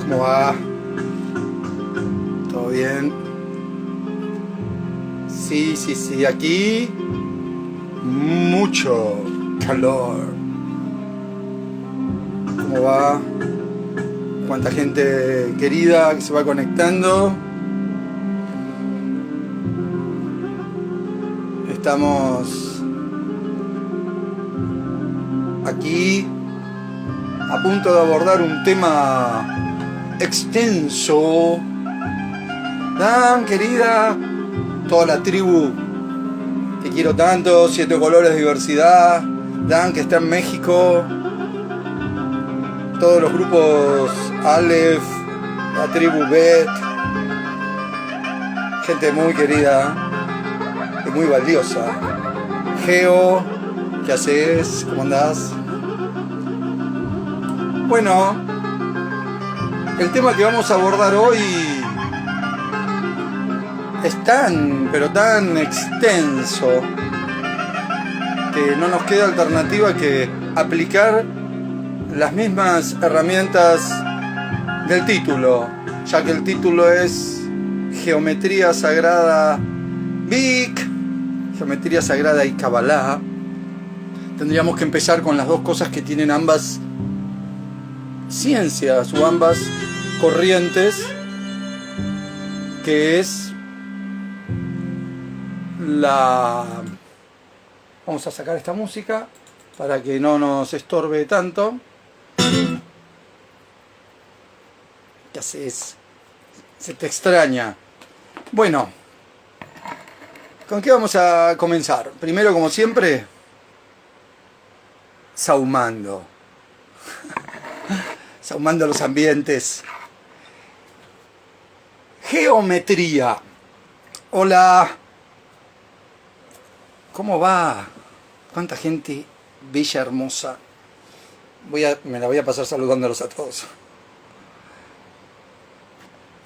¿Cómo va? ¿Todo bien? Sí, aquí mucho calor. ¿Cómo va? ¿Cuánta gente querida que se va conectando? Estamos aquí a punto de abordar un tema extenso. Dan, querida, toda la tribu que quiero tanto, 7 colores de diversidad, Dan, que está en México, todos los grupos Aleph, la tribu Bet, gente muy querida y muy valiosa. Geo, ¿qué haces? ¿Cómo andás? Bueno, el tema que vamos a abordar hoy es pero tan extenso que no nos queda alternativa que aplicar las mismas herramientas del título, ya que el título es Geometría Sagrada Vic, Geometría Sagrada y Kabbalah. Tendríamos que empezar con las dos cosas que tienen ambas ciencias o ambas corrientes, que es vamos a sacar esta música para que no nos estorbe tanto. ¿Qué haces? Se te extraña. Bueno, ¿con qué vamos a comenzar? Primero, como siempre, sahumando los ambientes. Geometría. Hola. ¿Cómo va? ¿Cuánta gente bella, hermosa? Me la voy a pasar saludándolos a todos.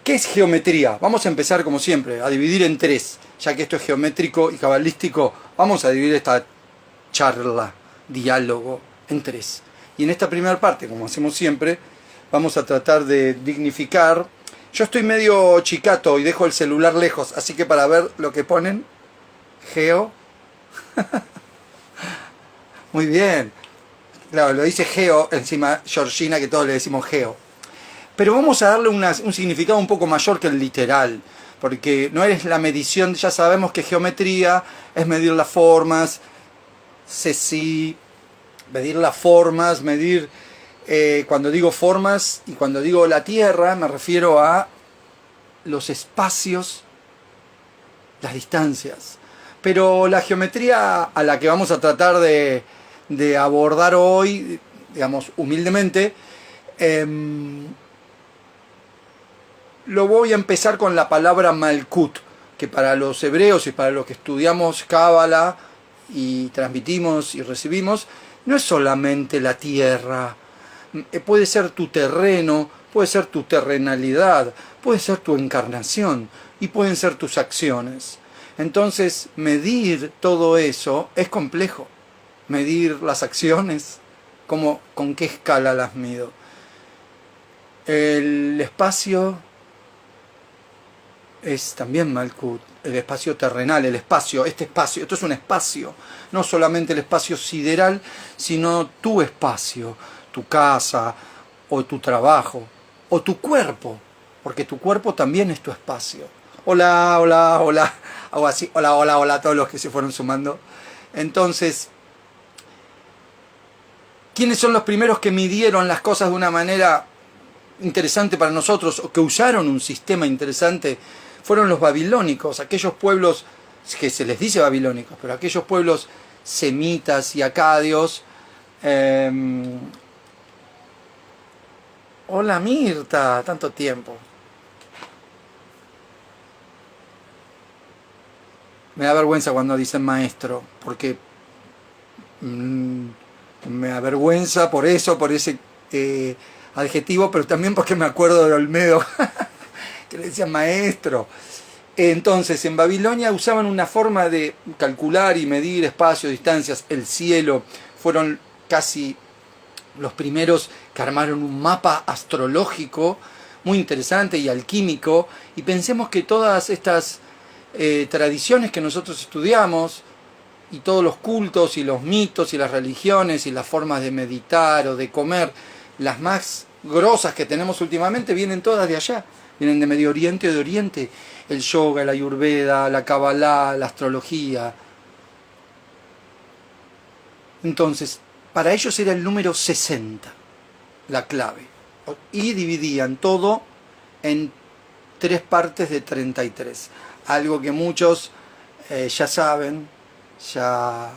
¿Qué es geometría? Vamos a empezar como siempre, a dividir en tres. Ya que esto es geométrico y cabalístico, vamos a dividir esta charla, diálogo, en tres. Y en esta primera parte, como hacemos siempre, vamos a tratar de dignificar. Yo estoy medio chicato y dejo el celular lejos, así que para ver lo que ponen, geo. Muy bien. Claro, lo dice geo, encima Georgina, que todos le decimos geo. Pero vamos a darle un significado un poco mayor que el literal, porque no es la medición. Ya sabemos que geometría es medir las formas, medir las formas, cuando digo formas y cuando digo la Tierra, me refiero a los espacios, las distancias. Pero la geometría a la que vamos a tratar de abordar hoy, digamos humildemente, lo voy a empezar con la palabra Malkut, que para los hebreos y para los que estudiamos Kabbalah y transmitimos y recibimos, no es solamente la tierra. Puede ser tu terreno, puede ser tu terrenalidad, puede ser tu encarnación y pueden ser tus acciones. Entonces, medir todo eso es complejo. Medir las acciones, ¿con qué escala las mido? El espacio es también Malkut, el espacio terrenal, esto es un espacio, no solamente el espacio sideral, sino tu espacio, tu casa, o tu trabajo, o tu cuerpo, porque tu cuerpo también es tu espacio. Hola, hago así, hola a todos los que se fueron sumando. Entonces, ¿quiénes son los primeros que midieron las cosas de una manera interesante para nosotros, o que usaron un sistema interesante? Fueron los babilónicos, aquellos pueblos que se les dice babilónicos, pero aquellos pueblos semitas y acadios. Hola Mirta, tanto tiempo. Me da vergüenza cuando dicen maestro, porque me avergüenza por eso, por ese adjetivo, pero también porque me acuerdo de Olmedo, que le decían maestro. Entonces, en Babilonia usaban una forma de calcular y medir espacios, distancias, el cielo. Fueron casi los primeros que armaron un mapa astrológico, muy interesante y alquímico, y pensemos que todas estas tradiciones que nosotros estudiamos, y todos los cultos y los mitos y las religiones y las formas de meditar o de comer, las más grosas que tenemos últimamente, vienen todas de allá, vienen de Medio Oriente o de Oriente. El yoga, la ayurveda, la kabbalah, la astrología. Entonces, para ellos era el número 60, la clave. Y dividían todo en 3 partes de 33. Algo que muchos ya saben, ya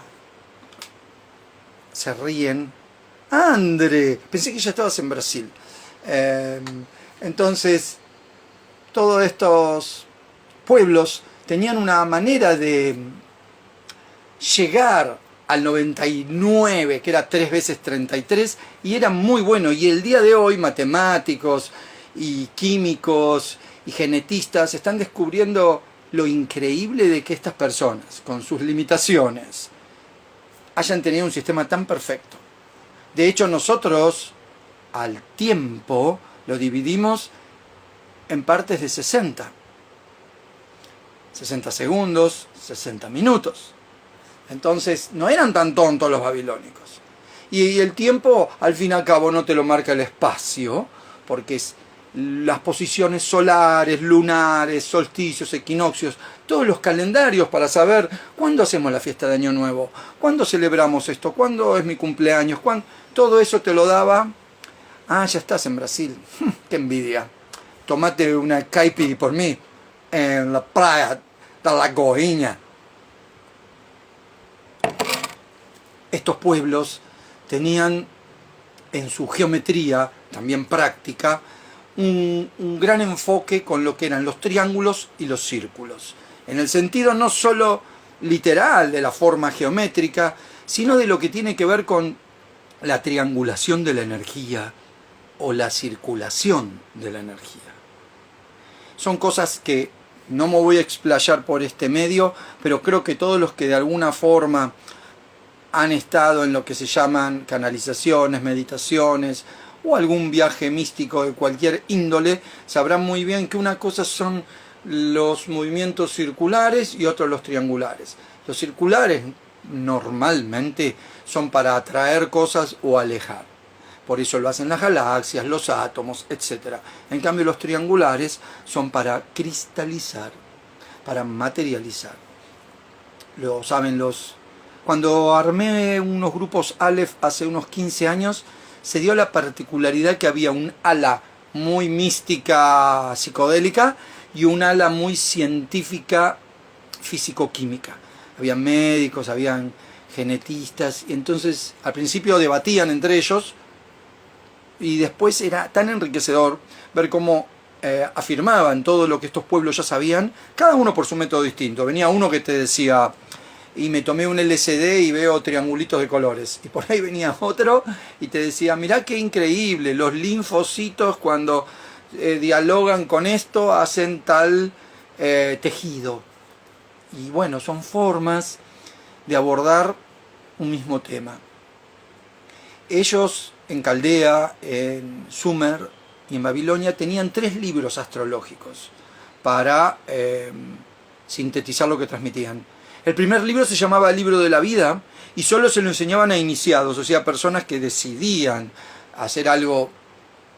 se ríen. ¡André! Pensé que ya estabas en Brasil. Entonces, todos estos pueblos tenían una manera de llegar al 99, que era 3 veces 33, y era muy bueno. Y el día de hoy, matemáticos y químicos y genetistas están descubriendo lo increíble de que estas personas, con sus limitaciones, hayan tenido un sistema tan perfecto. De hecho, nosotros, al tiempo, lo dividimos en partes de 60. 60 segundos, 60 minutos. Entonces, no eran tan tontos los babilónicos. Y el tiempo, al fin y al cabo, no te lo marca el espacio, porque es las posiciones solares, lunares, solsticios, equinoccios, todos los calendarios para saber cuándo hacemos la fiesta de Año Nuevo, cuándo celebramos esto, cuándo es mi cumpleaños, todo eso te lo daba. Ah, ya estás en Brasil. ¡Qué envidia! Tomate una caipi por mí en la playa de Lagoinha. Estos pueblos tenían en su geometría, también práctica, un gran enfoque con lo que eran los triángulos y los círculos. En el sentido no solo literal de la forma geométrica, sino de lo que tiene que ver con la triangulación de la energía o la circulación de la energía. Son cosas que no me voy a explayar por este medio, pero creo que todos los que de alguna forma han estado en lo que se llaman canalizaciones, meditaciones o algún viaje místico de cualquier índole, sabrán muy bien que una cosa son los movimientos circulares y otros los triangulares. Los circulares normalmente son para atraer cosas o alejar. Por eso lo hacen las galaxias, los átomos, etc. En cambio los triangulares son para cristalizar, para materializar. Lo saben Cuando armé unos grupos Aleph hace unos 15 años, se dio la particularidad que había un ala muy mística psicodélica y un ala muy científica físico-química. Habían médicos, habían genetistas, y entonces al principio debatían entre ellos y después era tan enriquecedor ver cómo afirmaban todo lo que estos pueblos ya sabían, cada uno por su método distinto. Venía uno que te decía: y me tomé un LSD y veo triangulitos de colores. Y por ahí venía otro y te decía: mirá qué increíble, los linfocitos cuando dialogan con esto hacen tal tejido. Y bueno, son formas de abordar un mismo tema. Ellos en Caldea, en Sumer y en Babilonia tenían 3 libros astrológicos para sintetizar lo que transmitían. El primer libro se llamaba El Libro de la Vida y solo se lo enseñaban a iniciados, o sea, personas que decidían hacer algo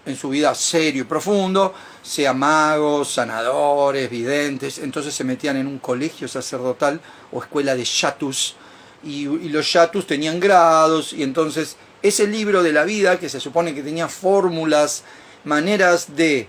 en su vida serio y profundo, sea magos, sanadores, videntes. Entonces se metían en un colegio sacerdotal o escuela de yatus, y los yatus tenían grados, y entonces ese libro de la vida, que se supone que tenía fórmulas, maneras de,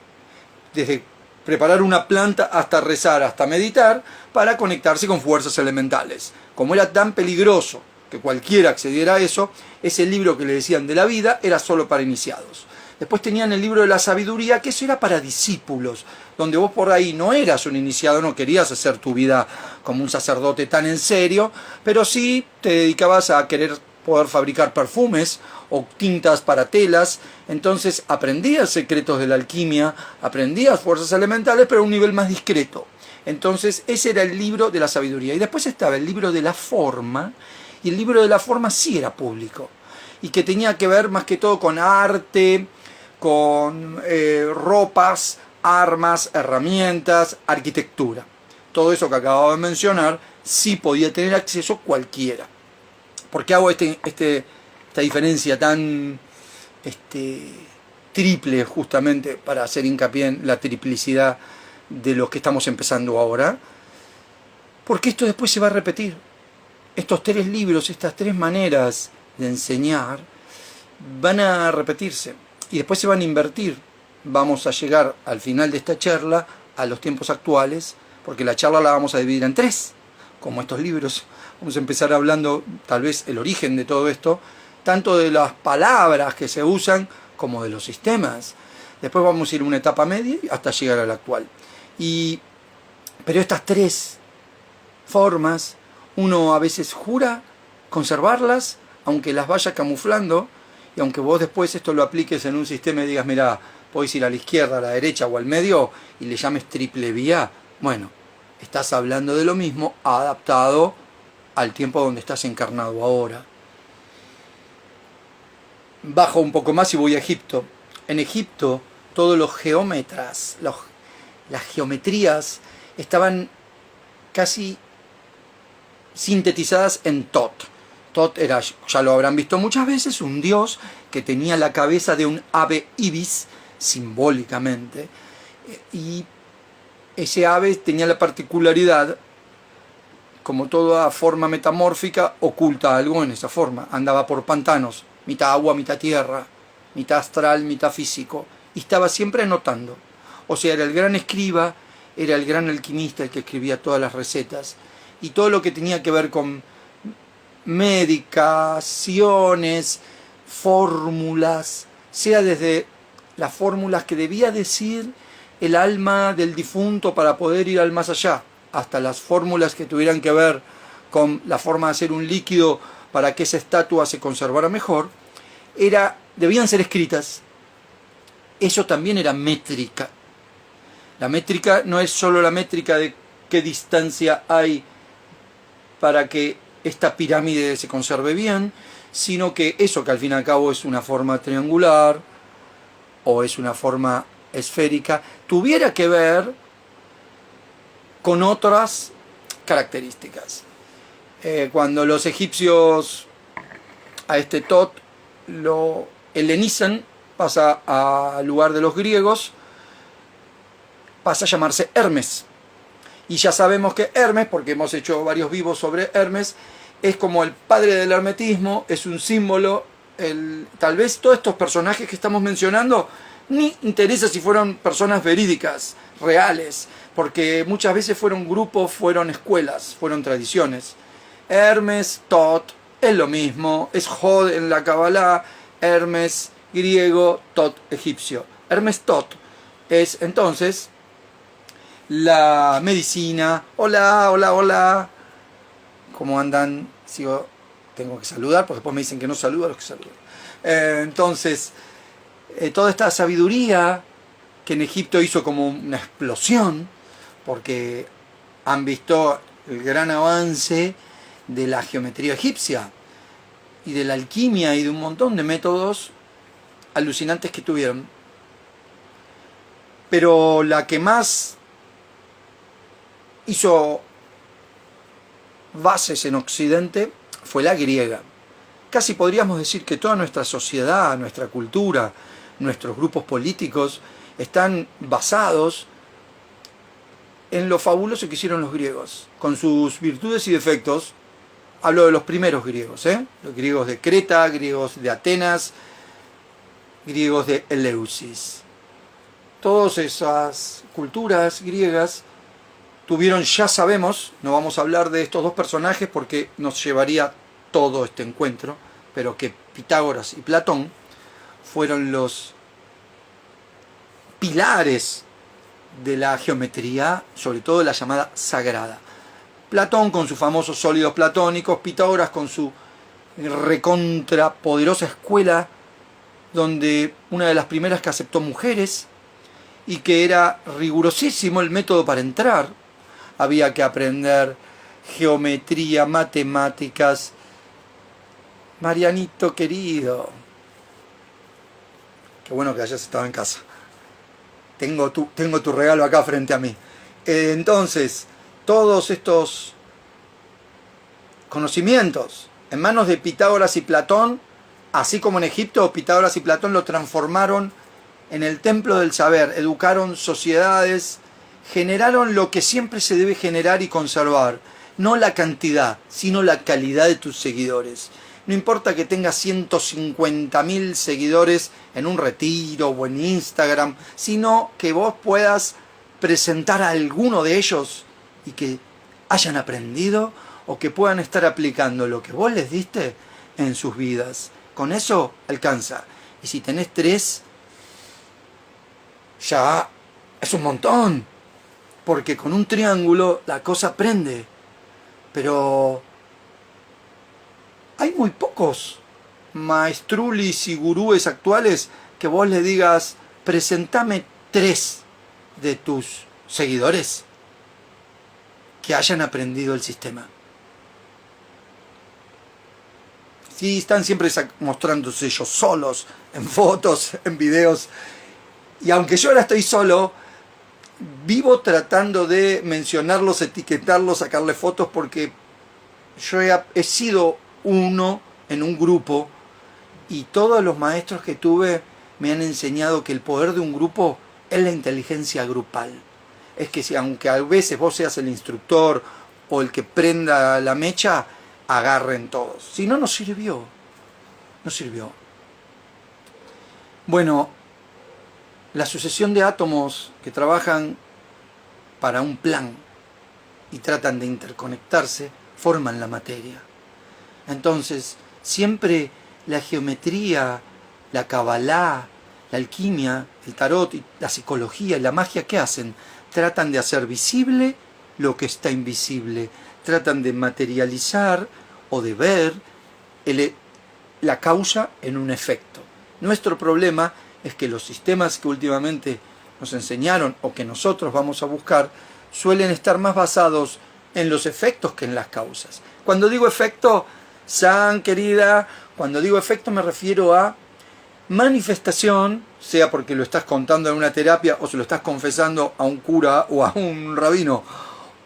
desde preparar una planta hasta rezar, hasta meditar, para conectarse con fuerzas elementales. Como era tan peligroso que cualquiera accediera a eso, ese libro que le decían de la vida era solo para iniciados. Después tenían el libro de la sabiduría, que eso era para discípulos, donde vos por ahí no eras un iniciado, no querías hacer tu vida como un sacerdote tan en serio, pero sí te dedicabas a querer poder fabricar perfumes o tintas para telas. Entonces aprendías secretos de la alquimia, aprendías fuerzas elementales, pero a un nivel más discreto. Entonces ese era el libro de la sabiduría. Y después estaba el libro de la forma, y el libro de la forma sí era público, y que tenía que ver más que todo con arte, con ropas, armas, herramientas, arquitectura. Todo eso que acabo de mencionar sí podía tener acceso cualquiera. ¿Por qué hago esta diferencia tan triple, justamente para hacer hincapié en la triplicidad de lo que estamos empezando ahora? Porque esto después se va a repetir. Estos 3 libros, estas 3 maneras de enseñar van a repetirse y después se van a invertir. Vamos a llegar al final de esta charla a los tiempos actuales, porque la charla la vamos a dividir en 3, como estos libros. Vamos a empezar hablando tal vez el origen de todo esto, tanto de las palabras que se usan como de los sistemas. Después vamos a ir a una etapa media hasta llegar a la actual. Pero estas 3 formas, uno a veces jura conservarlas, aunque las vaya camuflando, y aunque vos después esto lo apliques en un sistema y digas, mira, podés ir a la izquierda, a la derecha o al medio, y le llames triple vía, bueno, estás hablando de lo mismo, adaptado al tiempo donde estás encarnado ahora. Bajo un poco más y voy a Egipto. En Egipto, todos los geómetras, las geometrías, estaban casi sintetizadas en Tot. Tot era, ya lo habrán visto muchas veces, un dios que tenía la cabeza de un ave ibis, simbólicamente, y ese ave tenía la particularidad, como toda forma metamórfica, oculta algo en esa forma. Andaba por pantanos, mitad agua, mitad tierra, mitad astral, mitad físico, y estaba siempre anotando. O sea, era el gran escriba, era el gran alquimista, el que escribía todas las recetas, y todo lo que tenía que ver con medicaciones, fórmulas, sea desde las fórmulas que debía decir el alma del difunto para poder ir al más allá, hasta las fórmulas que tuvieran que ver con la forma de hacer un líquido para que esa estatua se conservara mejor, debían ser escritas. Eso también era métrica. La métrica no es solo la métrica de qué distancia hay para que esta pirámide se conserve bien, sino que eso, que al fin y al cabo es una forma triangular o es una forma esférica, tuviera que ver con otras características. Cuando los egipcios a este Tot lo helenizan, pasa al lugar de los griegos, pasa a llamarse Hermes. Y ya sabemos que Hermes, porque hemos hecho varios vivos sobre Hermes, es como el padre del hermetismo, es un símbolo. Tal vez todos estos personajes que estamos mencionando, ni interesa si fueron personas verídicas, reales, porque muchas veces fueron grupos, fueron escuelas, fueron tradiciones. Hermes, Tot, es lo mismo, es Jod en la Kabbalah, Hermes griego, Tot egipcio. Hermes Tot es entonces la medicina. Hola, hola, hola. ¿Cómo andan? Tengo que saludar, porque después me dicen que no saludo a los que saludan. Entonces, toda esta sabiduría que en Egipto hizo como una explosión, porque han visto el gran avance de la geometría egipcia y de la alquimia y de un montón de métodos alucinantes que tuvieron. Pero la que más hizo bases en Occidente fue la griega. Casi podríamos decir que toda nuestra sociedad, nuestra cultura, nuestros grupos políticos están basados en lo fabuloso que hicieron los griegos, con sus virtudes y defectos. Hablo de los primeros griegos, los griegos de Creta, griegos de Atenas, griegos de Eleusis. Todas esas culturas griegas tuvieron, ya sabemos, no vamos a hablar de estos 2 personajes porque nos llevaría todo este encuentro, pero que Pitágoras y Platón fueron los pilares de la geometría, sobre todo la llamada sagrada. Platón con sus famosos sólidos platónicos, Pitágoras con su recontra poderosa escuela, donde una de las primeras que aceptó mujeres y que era rigurosísimo el método para entrar. Había que aprender geometría, matemáticas. Marianito querido, Qué bueno que hayas estado en casa. Tengo tu regalo acá frente a mí. Entonces, todos estos conocimientos en manos de Pitágoras y Platón, así como en Egipto, Pitágoras y Platón lo transformaron en el templo del saber, educaron sociedades, generaron lo que siempre se debe generar y conservar, no la cantidad, sino la calidad de tus seguidores. No importa que tengas 150.000 seguidores en un retiro o en Instagram, sino que vos puedas presentar a alguno de ellos y que hayan aprendido o que puedan estar aplicando lo que vos les diste en sus vidas. Con eso alcanza. Y si tenés 3, ya es un montón. Porque con un triángulo la cosa prende. Pero hay muy pocos maestrulis y gurúes actuales que vos le digas, presentame 3 de tus seguidores que hayan aprendido el sistema. Sí, están siempre mostrándose ellos solos, en fotos, en videos. Y aunque yo ahora estoy solo, vivo tratando de mencionarlos, etiquetarlos, sacarle fotos, porque yo he sido uno en un grupo y todos los maestros que tuve me han enseñado que el poder de un grupo es la inteligencia grupal. Es que si, aunque a veces vos seas el instructor o el que prenda la mecha, agarren todos. Si no, no sirvió. No sirvió. Bueno, la sucesión de átomos que trabajan para un plan y tratan de interconectarse, forman la materia. Entonces, siempre la geometría, la cabalá, la alquimia, el tarot, y la psicología y la magia, ¿qué hacen? Tratan de hacer visible lo que está invisible. Tratan de materializar o de ver la causa en un efecto. Nuestro problema es que los sistemas que últimamente nos enseñaron o que nosotros vamos a buscar suelen estar más basados en los efectos que en las causas. Cuando digo efecto, San, querida, cuando digo efecto me refiero a manifestación, sea porque lo estás contando en una terapia o se lo estás confesando a un cura o a un rabino,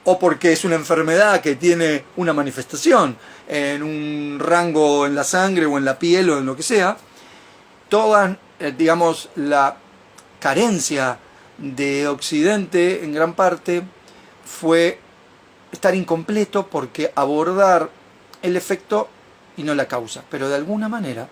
o porque es una enfermedad que tiene una manifestación en un rango en la sangre o en la piel o en lo que sea. Toda, digamos, la carencia de Occidente en gran parte fue estar incompleto porque abordar el efecto y no la causa. Pero de alguna manera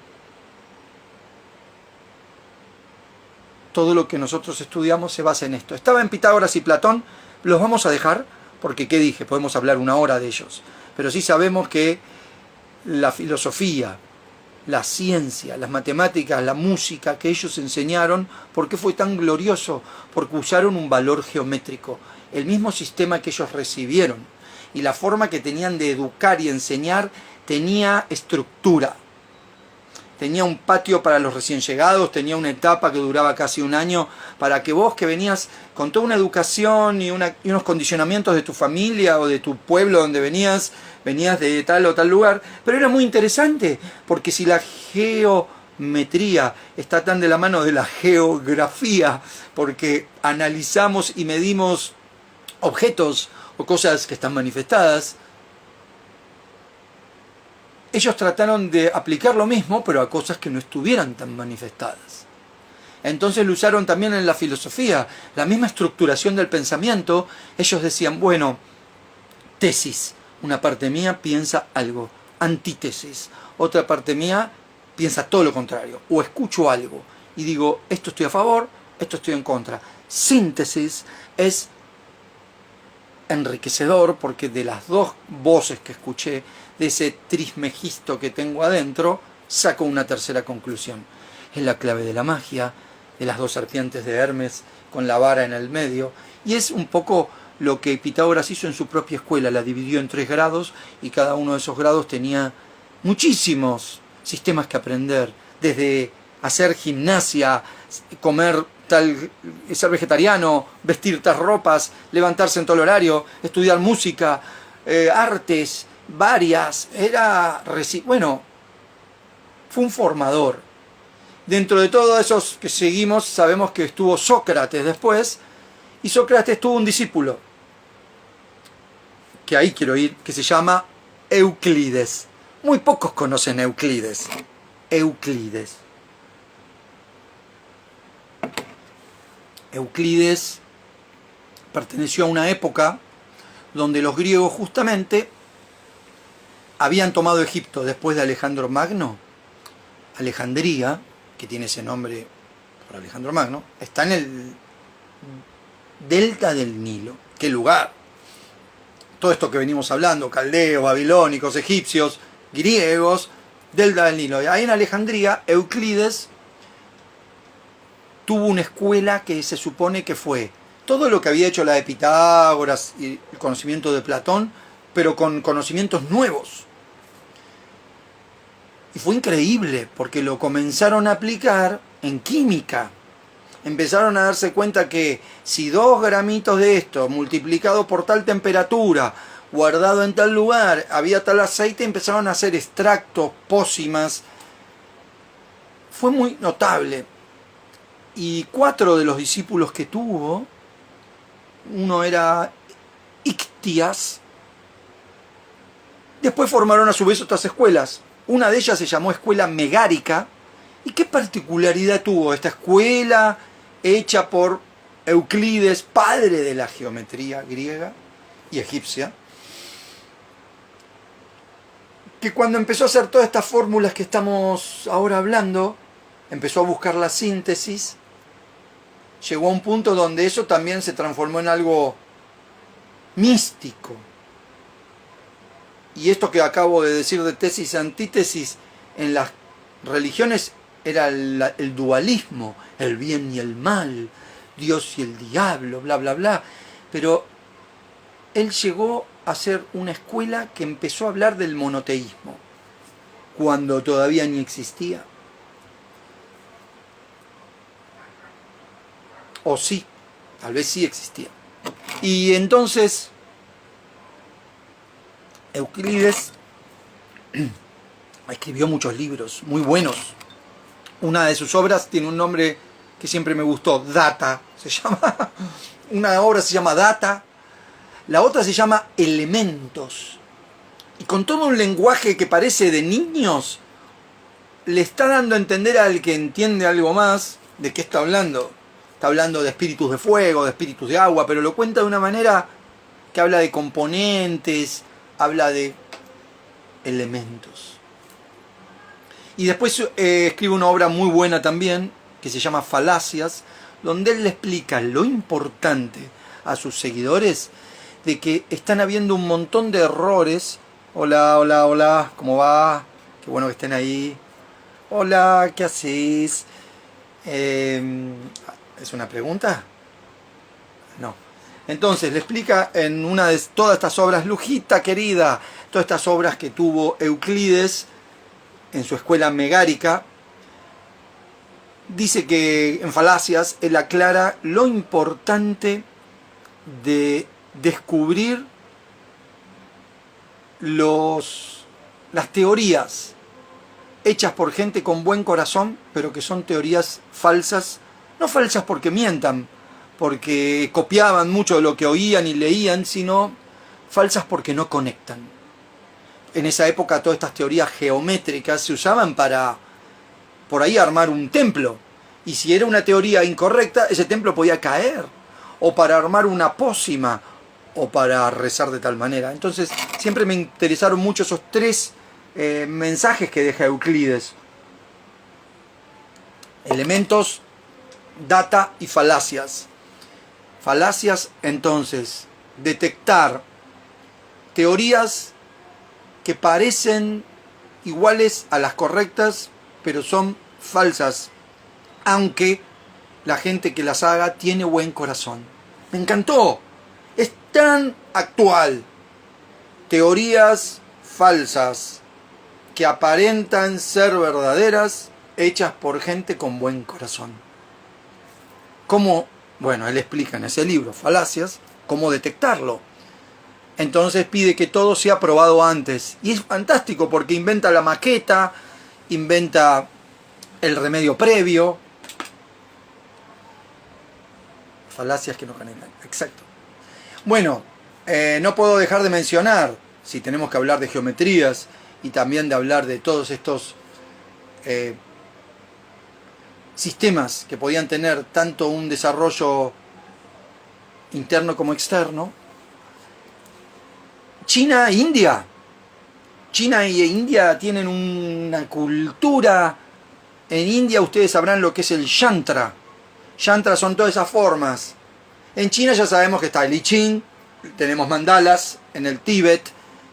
todo lo que nosotros estudiamos se basa en esto. Estaba en Pitágoras y Platón, los vamos a dejar porque, ¿qué dije? Podemos hablar 1 hora de ellos. Pero sí sabemos que la filosofía, la ciencia, las matemáticas, la música que ellos enseñaron, ¿por qué fue tan glorioso? Porque usaron un valor geométrico, el mismo sistema que ellos recibieron. Y la forma que tenían de educar y enseñar tenía estructura. Tenía un patio para los recién llegados, tenía una etapa que duraba casi 1 año para que vos, que venías con toda una educación y unos condicionamientos de tu familia o de tu pueblo donde venías de tal o tal lugar, pero era muy interesante, porque si la geometría está tan de la mano de la geografía, porque analizamos y medimos objetos o cosas que están manifestadas, ellos trataron de aplicar lo mismo, pero a cosas que no estuvieran tan manifestadas. Entonces lo usaron también en la filosofía, la misma estructuración del pensamiento. Ellos decían, bueno, tesis, una parte mía piensa algo, antítesis, otra parte mía piensa todo lo contrario, o escucho algo y digo, esto estoy a favor, esto estoy en contra. Síntesis es enriquecedor porque de las 2 voces que escuché, de ese trismegisto que tengo adentro, saco una tercera conclusión. Es la clave de la magia, de las 2 serpientes de Hermes con la vara en el medio, y es un poco lo que Pitágoras hizo en su propia escuela. La dividió en 3 grados y cada uno de esos grados tenía muchísimos sistemas que aprender, desde hacer gimnasia, comer tal, ser vegetariano, vestir tal ropas, levantarse en todo el horario, estudiar música, artes varias. Bueno, fue un formador. Dentro de todos esos que seguimos, sabemos que estuvo Sócrates después, y Sócrates tuvo un discípulo, que ahí quiero ir, que se llama Euclides. Muy pocos conocen a Euclides. Euclides. Euclides perteneció a una época donde los griegos justamente habían tomado Egipto después de Alejandro Magno. Alejandría, que tiene ese nombre por Alejandro Magno, está en el delta del Nilo. ¿Qué lugar? Todo esto que venimos hablando, caldeos, babilónicos, egipcios, griegos, delta del Nilo. Y ahí en Alejandría, Euclides tuvo una escuela que se supone que fue todo lo que había hecho la de Pitágoras y el conocimiento de Platón, pero con conocimientos nuevos. Y fue increíble, porque lo comenzaron a aplicar en química. Empezaron a darse cuenta que si 2 gramitos de esto, multiplicado por tal temperatura, guardado en tal lugar, había tal aceite, empezaron a hacer extractos, pócimas. Fue muy notable. Y 4 de los discípulos que tuvo, uno era Ictias, después formaron a su vez otras escuelas. Una de ellas se llamó Escuela Megárica. ¿Y qué particularidad tuvo esta escuela hecha por Euclides, padre de la geometría griega y egipcia? Que cuando empezó a hacer todas estas fórmulas que estamos ahora hablando, empezó a buscar la síntesis, llegó a un punto donde eso también se transformó en algo místico. Y esto que acabo de decir de tesis y antítesis, en las religiones era el dualismo, el bien y el mal, Dios y el diablo, bla, bla, bla. Pero él llegó a ser una escuela que empezó a hablar del monoteísmo, cuando todavía ni existía. O sí, tal vez sí existía. Y entonces Euclides escribió muchos libros muy buenos. Una de sus obras tiene un nombre que siempre me gustó, Data, se llama. Una obra se llama Data, la otra se llama Elementos. Y con todo un lenguaje que parece de niños, le está dando a entender al que entiende algo más de qué está hablando. Está hablando de espíritus de fuego, de espíritus de agua, pero lo cuenta de una manera que habla de componentes, habla de elementos. Y después escribe una obra muy buena también, que se llama Falacias, donde él le explica lo importante a sus seguidores de que están habiendo un montón de errores. Hola, hola, hola, ¿cómo va? Qué bueno que estén ahí. Hola, ¿qué haces? ¿Es una pregunta? No. Entonces le explica en una de todas estas obras, Lujita querida, todas estas obras que tuvo Euclides en su escuela megárica, dice que en Falacias él aclara lo importante de descubrir las teorías hechas por gente con buen corazón, pero que son teorías falsas, no falsas porque mientan, porque copiaban mucho de lo que oían y leían, sino falsas porque no conectan. En esa época todas estas teorías geométricas se usaban para, por ahí, armar un templo. Y si era una teoría incorrecta, ese templo podía caer. O para armar una pócima, o para rezar de tal manera. Entonces, siempre me interesaron mucho esos 3 mensajes que deja Euclides. Elementos, data y falacias. Falacias, entonces, detectar teorías que parecen iguales a las correctas, pero son falsas, aunque la gente que las haga tiene buen corazón. Me encantó. Es tan actual. Teorías falsas que aparentan ser verdaderas, hechas por gente con buen corazón. ¿Cómo? Bueno, él explica en ese libro, Falacias, cómo detectarlo. Entonces pide que todo sea probado antes. Y es fantástico porque inventa la maqueta, inventa el remedio previo, falacias que no canelan, exacto. Bueno, no puedo dejar de mencionar, si tenemos que hablar de geometrías y también de hablar de todos estos sistemas que podían tener tanto un desarrollo interno como externo. China e India. China e India tienen una cultura. En India ustedes sabrán lo que es el yantra. Yantra son todas esas formas. En China ya sabemos que está el I Ching, tenemos mandalas en el Tíbet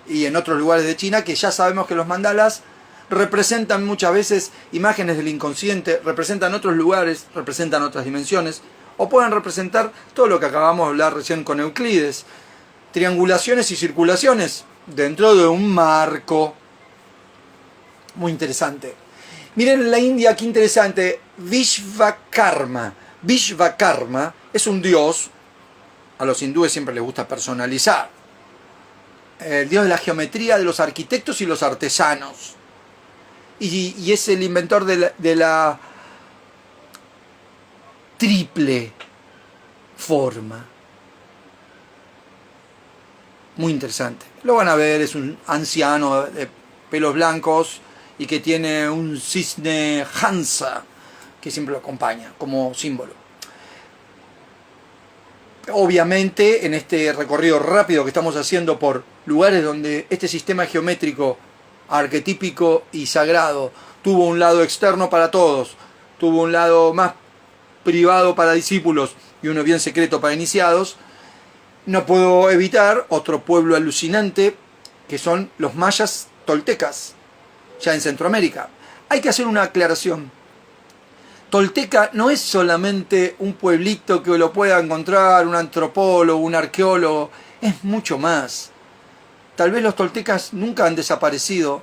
y en otros lugares de China, que ya sabemos que los mandalas representan muchas veces imágenes del inconsciente, representan otros lugares, representan otras dimensiones, o pueden representar todo lo que acabamos de hablar recién con Euclides, triangulaciones y circulaciones dentro de un marco. Muy interesante. Miren en la India, qué interesante, Vishvakarma. Vishvakarma es un dios, a los hindúes siempre les gusta personalizar, el dios de la geometría, de los arquitectos y los artesanos. Y es el inventor de la triple forma. Muy interesante. Lo van a ver, es un anciano de pelos blancos y que tiene un cisne Hansa que siempre lo acompaña como símbolo. Obviamente, en este recorrido rápido que estamos haciendo por lugares donde este sistema geométrico arquetípico y sagrado tuvo un lado externo para todos, tuvo un lado más privado para discípulos y uno bien secreto para iniciados, no puedo evitar otro pueblo alucinante que son los mayas toltecas, ya en Centroamérica. Hay que hacer una aclaración. Tolteca no es solamente un pueblito que lo pueda encontrar un antropólogo, un arqueólogo, es mucho más. Tal vez los toltecas nunca han desaparecido.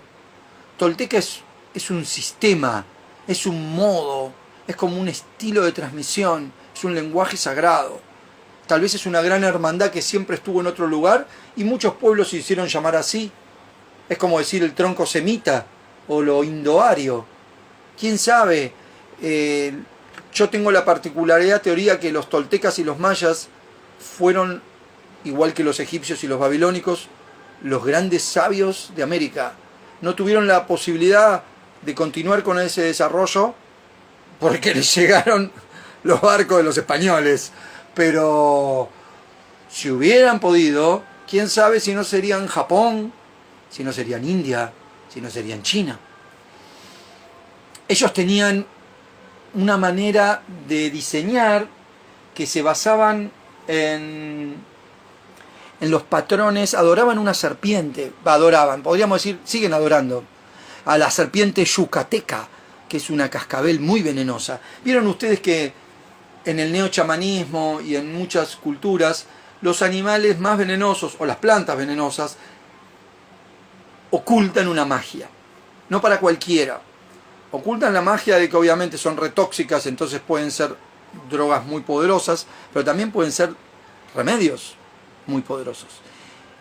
Tolteca es un sistema, es un modo, es como un estilo de transmisión, es un lenguaje sagrado. Tal vez es una gran hermandad que siempre estuvo en otro lugar y muchos pueblos se hicieron llamar así. Es como decir el tronco semita o lo indoario. ¿Quién sabe? Yo tengo la particularidad teoría que los toltecas y los mayas fueron, igual que los egipcios y los babilónicos, los grandes sabios de América. No tuvieron la posibilidad de continuar con ese desarrollo porque les llegaron los barcos de los españoles. Pero si hubieran podido, quién sabe si no serían Japón, si no serían India, si no serían China. Ellos tenían una manera de diseñar que se basaban en los patrones, adoraban una serpiente, podríamos decir, siguen adorando a la serpiente yucateca, que es una cascabel muy venenosa. Vieron ustedes que en el neochamanismo y en muchas culturas, los animales más venenosos o las plantas venenosas ocultan una magia, no para cualquiera. Ocultan la magia de que obviamente son retóxicas, entonces pueden ser drogas muy poderosas, pero también pueden ser remedios muy poderosos.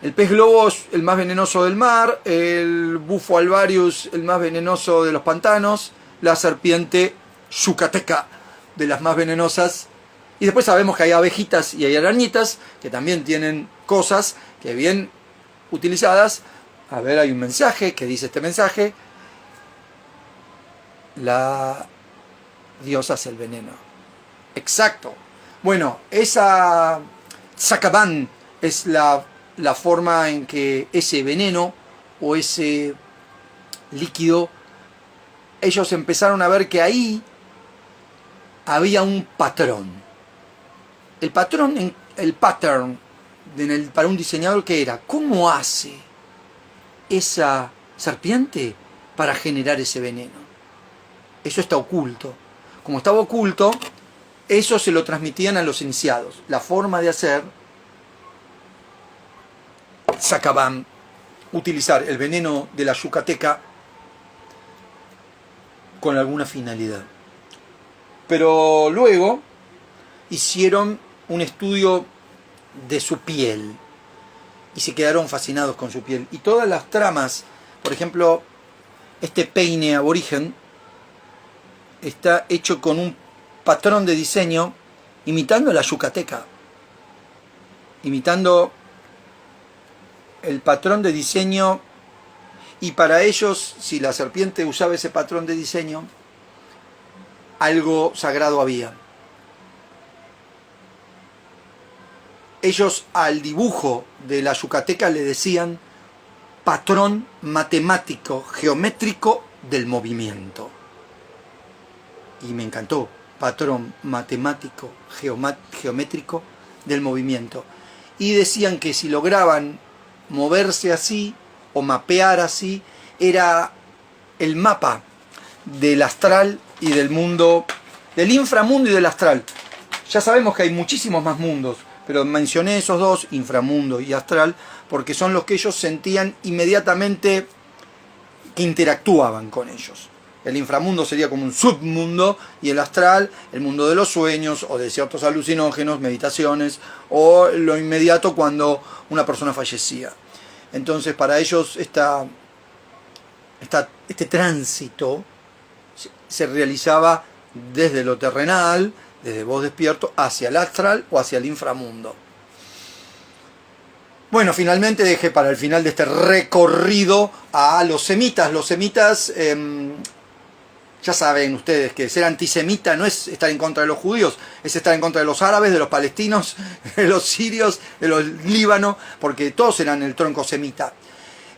El pez globo es el más venenoso del mar, el bufo alvarius el más venenoso de los pantanos, la serpiente yucateca de las más venenosas, y después sabemos que hay abejitas y hay arañitas que también tienen cosas que bien utilizadas. A ver, hay un mensaje que dice este mensaje: la diosa es el veneno. Exacto. Bueno, esa Sakaban es la forma en que ese veneno o ese líquido, ellos empezaron a ver que ahí había un patrón. El patrón, para un diseñador, ¿qué era? ¿Cómo hace esa serpiente para generar ese veneno? Eso está oculto. Como estaba oculto, eso se lo transmitían a los iniciados. La forma de hacer, sacaban, utilizar el veneno de la yucateca con alguna finalidad. Pero luego hicieron un estudio de su piel y se quedaron fascinados con su piel. Y todas las tramas, por ejemplo, este peine aborigen, está hecho con un patrón de diseño imitando la yucateca, imitando el patrón de diseño, y para ellos, si la serpiente usaba ese patrón de diseño, algo sagrado había. Ellos al dibujo de la yucateca le decían patrón matemático, geométrico del movimiento. Y me encantó, patrón matemático, geométrico del movimiento. Y decían que si lograban moverse así o mapear así, era el mapa del astral y del mundo, del inframundo y del astral. Ya sabemos que hay muchísimos más mundos, pero mencioné esos dos, inframundo y astral, porque son los que ellos sentían inmediatamente que interactuaban con ellos. El inframundo sería como un submundo, y el astral, el mundo de los sueños o de ciertos alucinógenos, meditaciones, o lo inmediato cuando una persona fallecía. Entonces para ellos este tránsito se realizaba desde lo terrenal, desde vos despierto, hacia el astral o hacia el inframundo. Bueno, finalmente dejé para el final de este recorrido a los semitas. Los semitas, ya saben ustedes que ser antisemita no es estar en contra de los judíos, es estar en contra de los árabes, de los palestinos, de los sirios, de los líbanos, porque todos eran el tronco semita.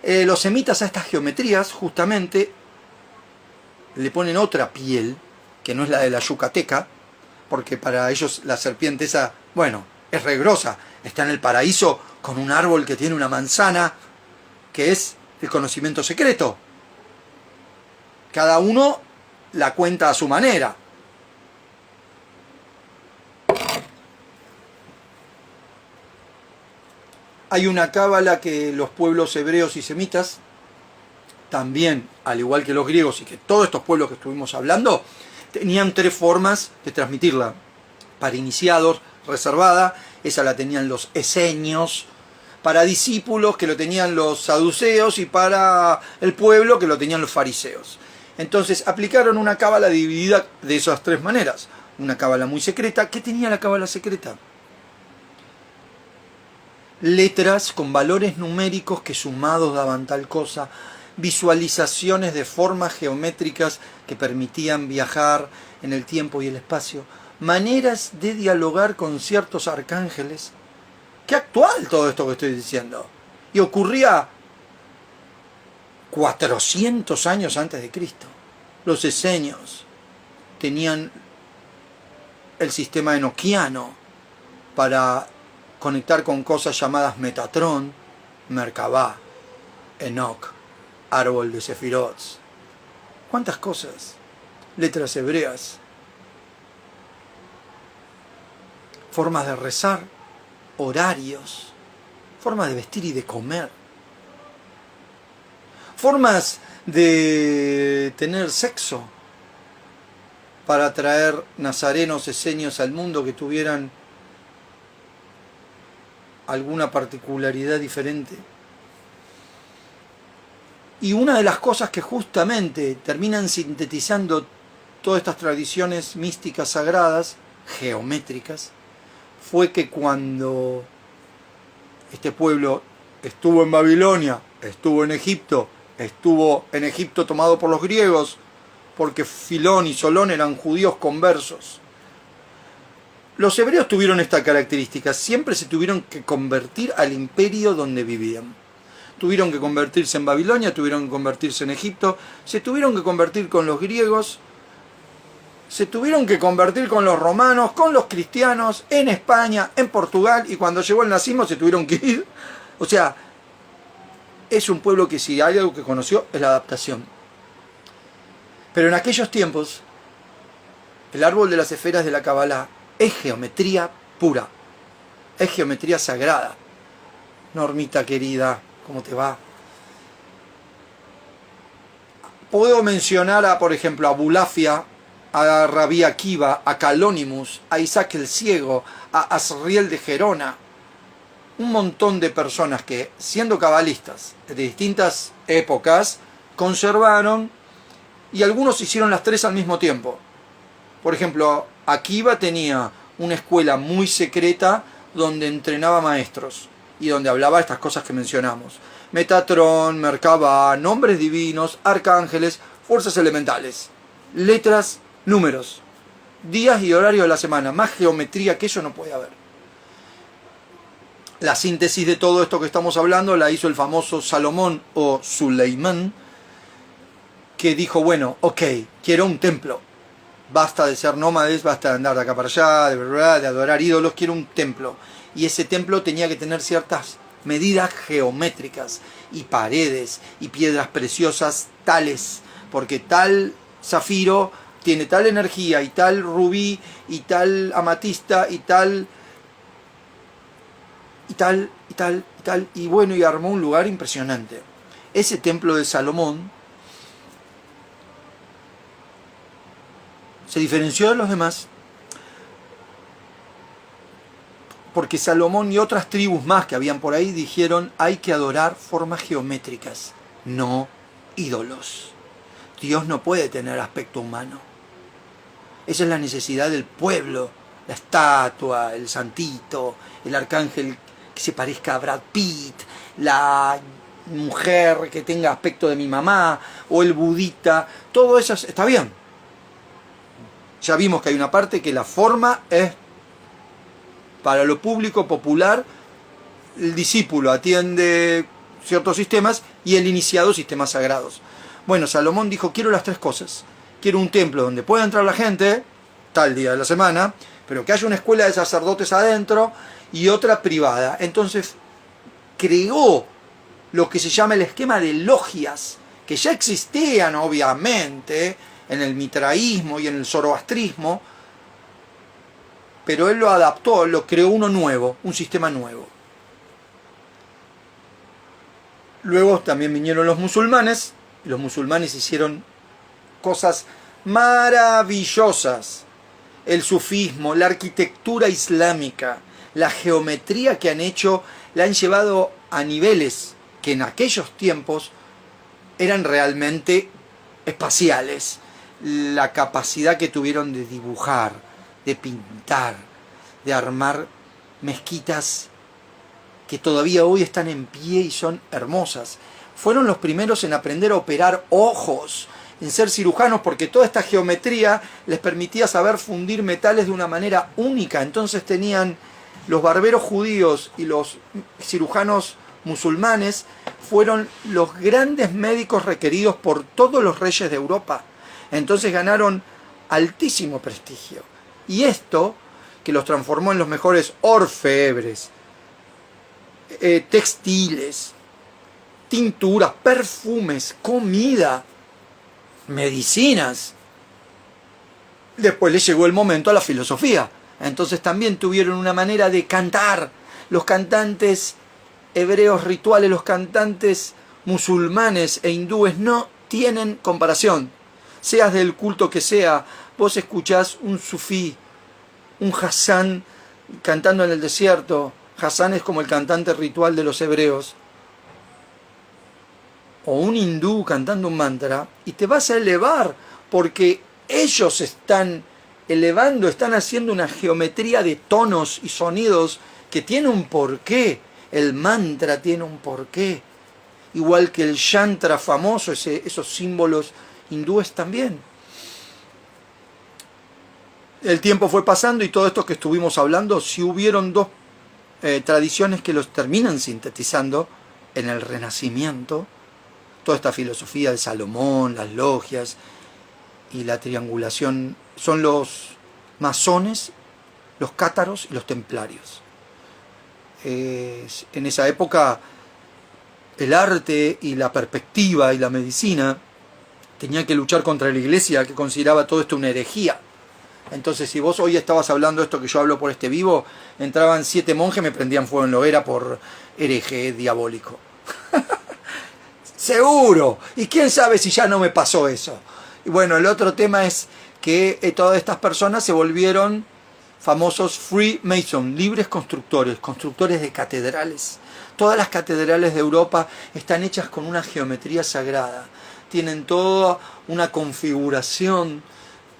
Los semitas a estas geometrías justamente le ponen otra piel, que no es la de la yucateca, porque para ellos la serpiente esa, bueno, es regrosa, está en el paraíso con un árbol que tiene una manzana, que es el conocimiento secreto. Cada uno la cuenta a su manera. Hay una cábala que los pueblos hebreos y semitas, también, al igual que los griegos y que todos estos pueblos que estuvimos hablando, tenían tres formas de transmitirla. Para iniciados, reservada, esa la tenían los esenios; para discípulos, que lo tenían los saduceos; y para el pueblo, que lo tenían los fariseos. Entonces aplicaron una cábala dividida de esas tres maneras. Una cábala muy secreta. ¿Qué tenía la cábala secreta? Letras con valores numéricos que sumados daban tal cosa, visualizaciones de formas geométricas que permitían viajar en el tiempo y el espacio, maneras de dialogar con ciertos arcángeles. ¡Qué actual todo esto que estoy diciendo! Y ocurría 400 años antes de Cristo. Los esenios tenían el sistema enoquiano para conectar con cosas llamadas Metatron, Merkabah, Enoch, árbol de Sefirot. ¿Cuántas cosas? Letras hebreas, formas de rezar, horarios, formas de vestir y de comer, formas de tener sexo para atraer nazarenos esenios al mundo que tuvieran alguna particularidad diferente. Y una de las cosas que justamente terminan sintetizando todas estas tradiciones místicas sagradas, geométricas, fue que cuando este pueblo estuvo en Babilonia, estuvo en Egipto tomado por los griegos, porque Filón y Solón eran judíos conversos. Los hebreos tuvieron esta característica, siempre se tuvieron que convertir al imperio donde vivían. Tuvieron que convertirse en Babilonia, tuvieron que convertirse en Egipto, se tuvieron que convertir con los griegos, se tuvieron que convertir con los romanos, con los cristianos, en España, en Portugal, y cuando llegó el nazismo se tuvieron que ir. O sea, es un pueblo que si hay algo que conoció es la adaptación. Pero en aquellos tiempos, el árbol de las esferas de la Kabbalah es geometría pura, es geometría sagrada. Normita querida, ¿cómo te va? Puedo mencionar por ejemplo, a Bulafia, a Rabí Akiva, a Calónimus, a Isaac el Ciego, a Asriel de Gerona. Un montón de personas que, siendo cabalistas de distintas épocas, conservaron, y algunos hicieron las tres al mismo tiempo. Por ejemplo, Akiva tenía una escuela muy secreta donde entrenaba maestros y donde hablaba estas cosas que mencionamos. Metatrón, Merkabah, nombres divinos, arcángeles, fuerzas elementales, letras, números, días y horarios de la semana. Más geometría que eso no puede haber. La síntesis de todo esto que estamos hablando la hizo el famoso Salomón o Suleimán, que dijo, bueno, ok, quiero un templo. Basta de ser nómades, basta de andar de acá para allá, de adorar ídolos, quiero un templo. Y ese templo tenía que tener ciertas medidas geométricas y paredes y piedras preciosas tales, porque tal zafiro tiene tal energía y tal rubí y tal amatista y tal y bueno, y armó un lugar impresionante. Ese templo de Salomón se diferenció de los demás porque Salomón y otras tribus más que habían por ahí dijeron: hay que adorar formas geométricas, no ídolos. Dios no puede tener aspecto humano. Esa es la necesidad del pueblo. La estatua, el santito, el arcángel que se parezca a Brad Pitt, la mujer que tenga aspecto de mi mamá, o el budita, todo eso está bien. Ya vimos que hay una parte que la forma es para lo público popular, el discípulo atiende ciertos sistemas y el iniciado sistemas sagrados. Bueno, Salomón dijo: quiero las tres cosas. Quiero un templo donde pueda entrar la gente, tal día de la semana, pero que haya una escuela de sacerdotes adentro y otra privada. Entonces creó lo que se llama el esquema de logias, que ya existían obviamente en el mitraísmo y en el zoroastrismo, pero él lo adaptó, lo creó uno nuevo, un sistema nuevo. Luego también vinieron los musulmanes, y los musulmanes hicieron cosas maravillosas. El sufismo, la arquitectura islámica, la geometría que han hecho, la han llevado a niveles que en aquellos tiempos eran realmente espaciales. La capacidad que tuvieron de dibujar, de pintar, de armar mezquitas que todavía hoy están en pie y son hermosas. Fueron los primeros en aprender a operar ojos, en ser cirujanos, porque toda esta geometría les permitía saber fundir metales de una manera única. Entonces tenían los barberos judíos y los cirujanos musulmanes, fueron los grandes médicos requeridos por todos los reyes de Europa. Entonces ganaron altísimo prestigio. Y esto, que los transformó en los mejores orfebres, textiles, tinturas, perfumes, comida, medicinas. Después les llegó el momento a la filosofía. Entonces también tuvieron una manera de cantar. Los cantantes hebreos rituales, los cantantes musulmanes e hindúes no tienen comparación. Seas del culto que sea, vos escuchás un sufí, un Hassan cantando en el desierto. Hassan es como el cantante ritual de los hebreos. O un hindú cantando un mantra, y te vas a elevar, porque ellos están elevando, están haciendo una geometría de tonos y sonidos que tiene un porqué. El mantra tiene un porqué. Igual que el yantra famoso, esos símbolos hindúes también. El tiempo fue pasando y todo esto que estuvimos hablando, si hubieron dos tradiciones que los terminan sintetizando en el Renacimiento, toda esta filosofía de Salomón, las logias y la triangulación, son los masones, los cátaros y los templarios. En esa época el arte y la perspectiva y la medicina tenían que luchar contra la iglesia, que consideraba todo esto una herejía. Entonces, si vos hoy estabas hablando esto que yo hablo por este vivo, entraban 7 monjes, me prendían fuego en la hoguera por hereje diabólico. Seguro. Y quién sabe si ya no me pasó eso. Y bueno, el otro tema es que todas estas personas se volvieron famosos Freemason, libres constructores, constructores de catedrales. Todas las catedrales de Europa están hechas con una geometría sagrada. Tienen toda una configuración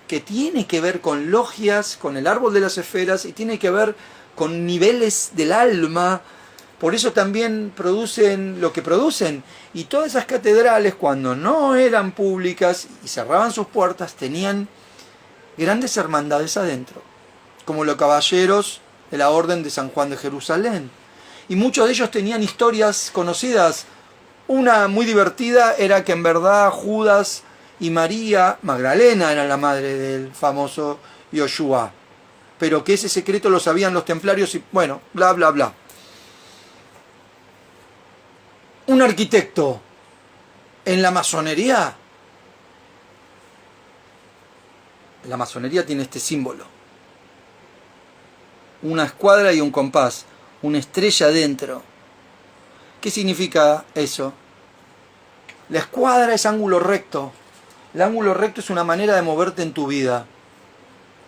que tiene que ver con logias, con el árbol de las esferas, y tiene que ver con niveles del alma. Por eso también producen lo que producen. Y todas esas catedrales, cuando no eran públicas y cerraban sus puertas, tenían grandes hermandades adentro, como los caballeros de la Orden de San Juan de Jerusalén. Y muchos de ellos tenían historias conocidas. Una muy divertida era que en verdad Judas y María Magdalena eran la madre del famoso Yoshua, pero que ese secreto lo sabían los templarios y bueno, bla bla bla. Un arquitecto en la masonería tiene este símbolo: una escuadra y un compás, una estrella dentro. ¿Qué significa eso? La escuadra es ángulo recto. El ángulo recto es una manera de moverte en tu vida.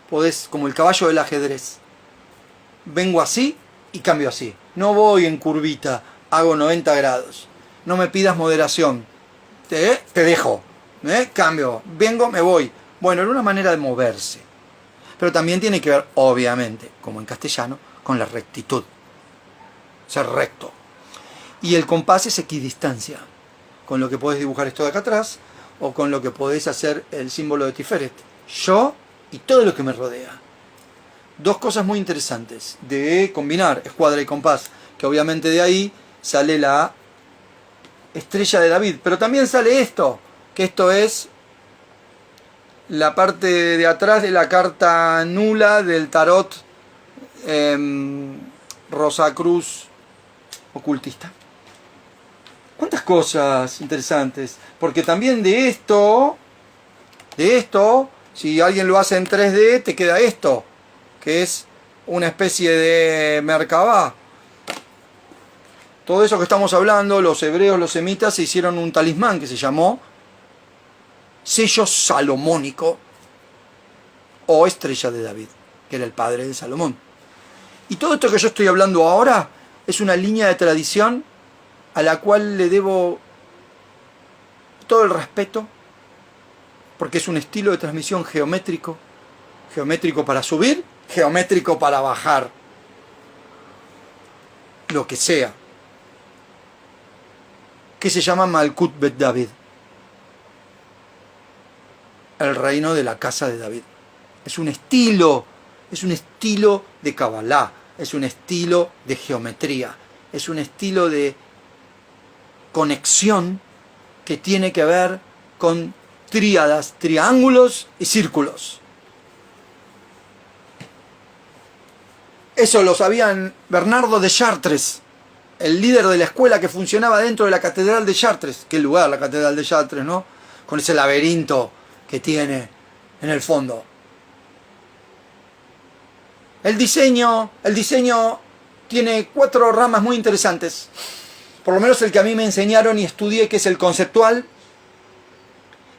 Podés, como el caballo del ajedrez. Vengo así y cambio así. No voy en curvita, hago 90 grados. No me pidas moderación. Te dejo. Cambio. Vengo, me voy. Bueno, era una manera de moverse. Pero también tiene que ver, obviamente, como en castellano, con la rectitud. Ser recto. Y el compás es equidistancia, con lo que podés dibujar esto de acá atrás, o con lo que podés hacer el símbolo de Tiferet. Yo y todo lo que me rodea. Dos cosas muy interesantes de combinar escuadra y compás, que obviamente de ahí sale la estrella de David. Pero también sale esto, que esto es la parte de atrás de la carta nula del tarot Rosacruz ocultista. ¿Cuántas cosas interesantes? Porque también de esto, si alguien lo hace en 3D, te queda esto, que es una especie de Merkabah. Todo eso que estamos hablando, los hebreos, los semitas, se hicieron un talismán que se llamó sello salomónico o estrella de David, que era el padre de Salomón. Y todo esto que yo estoy hablando ahora es una línea de tradición a la cual le debo todo el respeto, porque es un estilo de transmisión geométrico, geométrico para subir, geométrico para bajar, lo que sea, que se llama Malkut Bet David, el reino de la casa de David. Es un estilo de Kabbalah, es un estilo de geometría, es un estilo de conexión que tiene que ver con tríadas, triángulos y círculos. Eso lo sabían Bernardo de Chartres, el líder de la escuela que funcionaba dentro de la catedral de Chartres. Qué lugar la catedral de Chartres, ¿no? Con ese laberinto que tiene en el fondo. El diseño tiene 4 ramas muy interesantes. Por lo menos el que a mí me enseñaron y estudié, que es el conceptual,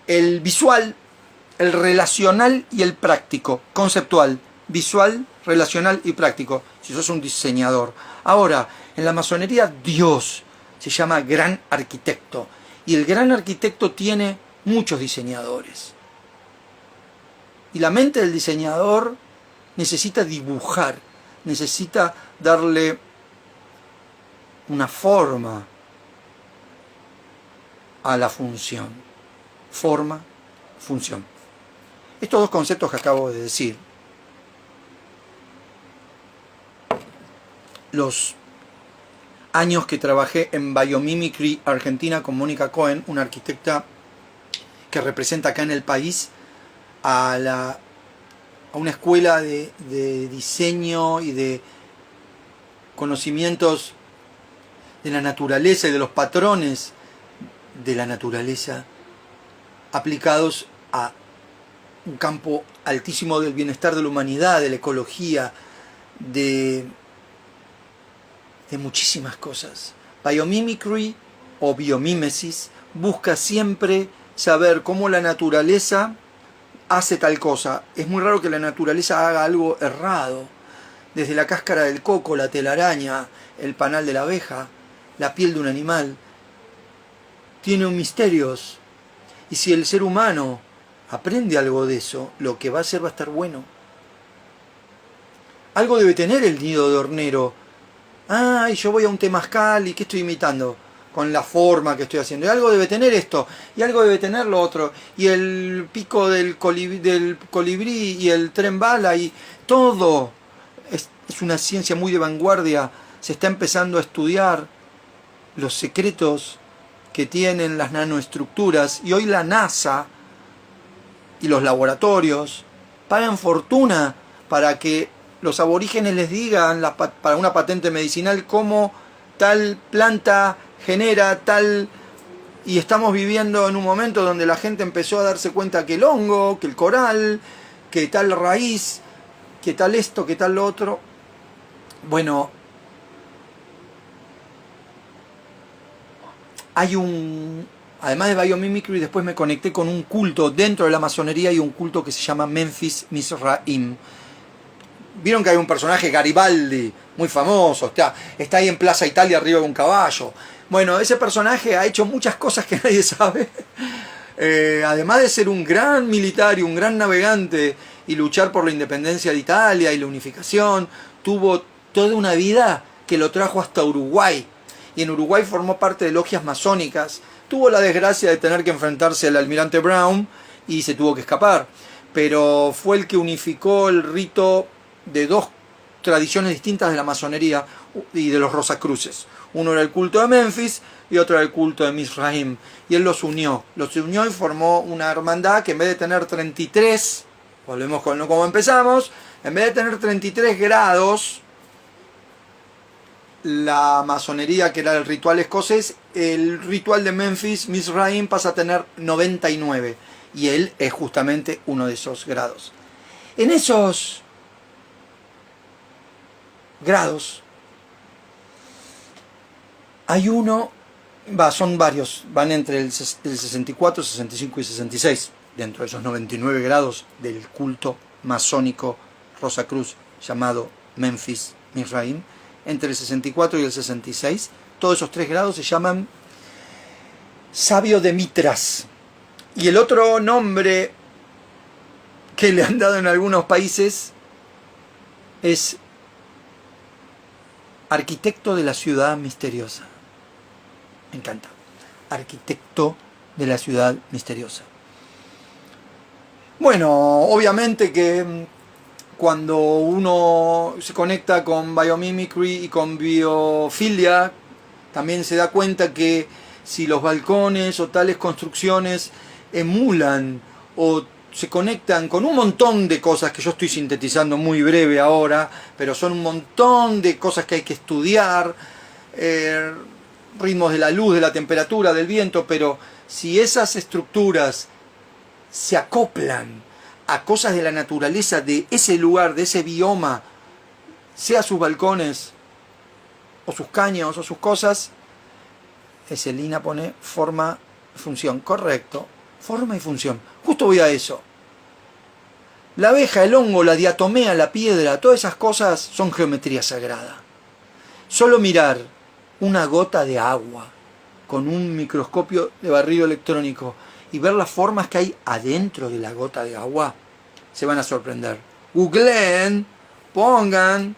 el visual, el relacional y el práctico. Conceptual, visual, relacional y práctico. Si sos un diseñador. Ahora, en la masonería Dios se llama gran arquitecto. Y el gran arquitecto tiene muchos diseñadores. Y la mente del diseñador necesita dibujar, necesita darle una forma a la función. Forma, función. Estos dos conceptos que acabo de decir, los años que trabajé en Biomimicry Argentina con Mónica Cohen, una arquitecta que representa acá en el país a una escuela de diseño y de conocimientos de la naturaleza y de los patrones de la naturaleza aplicados a un campo altísimo del bienestar de la humanidad, de la ecología, de muchísimas cosas. Biomimicry o biomímesis busca siempre saber cómo la naturaleza hace tal cosa. Es muy raro que la naturaleza haga algo errado. Desde la cáscara del coco, la telaraña, el panal de la abeja, la piel de un animal, tiene un misterios. Y si el ser humano aprende algo de eso, lo que va a hacer va a estar bueno. Algo debe tener el nido de hornero. Y yo voy a un temazcal y ¿qué estoy imitando? Con la forma que estoy haciendo. Y algo debe tener esto, y algo debe tener lo otro. Y el pico del colibrí y el tren bala y todo. Es una ciencia muy de vanguardia. Se está empezando a estudiar los secretos que tienen las nanoestructuras. Y hoy la NASA y los laboratorios pagan fortuna para que los aborígenes les digan para una patente medicinal cómo tal planta genera tal... Y estamos viviendo en un momento donde la gente empezó a darse cuenta que el hongo, que el coral, que tal raíz, que tal esto, que tal lo otro. Bueno, hay además de biomimicry, después me conecté con un culto dentro de la masonería y un culto que se llama Memphis Mizraim. Vieron que hay un personaje, Garibaldi, muy famoso, está ahí en Plaza Italia arriba de un caballo. Bueno, ese personaje ha hecho muchas cosas que nadie sabe. Además de ser un gran militar y un gran navegante y luchar por la independencia de Italia y la unificación, tuvo toda una vida que lo trajo hasta Uruguay. Y en Uruguay formó parte de logias masónicas. Tuvo la desgracia de tener que enfrentarse al almirante Brown y se tuvo que escapar. Pero fue el que unificó el rito de dos tradiciones distintas de la masonería y de los Rosacruces. Uno era el culto de Memphis y otro era el culto de Mizraim. Y él los unió y formó una hermandad que en vez de tener 33, volvemos con cómo empezamos, en vez de tener 33 grados, la masonería, que era el ritual escocés, el ritual de Memphis, Mizraim, pasa a tener 99. Y él es justamente uno de esos grados. En esos grados hay son varios, van entre el 64, 65 y 66, dentro de esos 99 grados del culto masónico Rosacruz llamado Memphis Mizraim. Entre el 64 y el 66, todos esos 3 grados se llaman sabio de Mitras. Y el otro nombre que le han dado en algunos países es arquitecto de la ciudad misteriosa. Me encanta. Arquitecto de la ciudad misteriosa. Bueno, obviamente que cuando uno se conecta con biomimicry y con biofilia, también se da cuenta que si los balcones o tales construcciones emulan o se conectan con un montón de cosas que yo estoy sintetizando muy breve ahora, pero son un montón de cosas que hay que estudiar, ritmos de la luz, de la temperatura, del viento, pero si esas estructuras se acoplan a cosas de la naturaleza, de ese lugar, de ese bioma, sea sus balcones, o sus caños, o sus cosas, ese Lina pone forma, función, correcto, forma y función. Justo voy a eso. La abeja, el hongo, la diatomea, la piedra, todas esas cosas son geometría sagrada. Solo mirar una gota de agua con un microscopio de barrido electrónico y ver las formas que hay adentro de la gota de agua, se van a sorprender. Googleen, pongan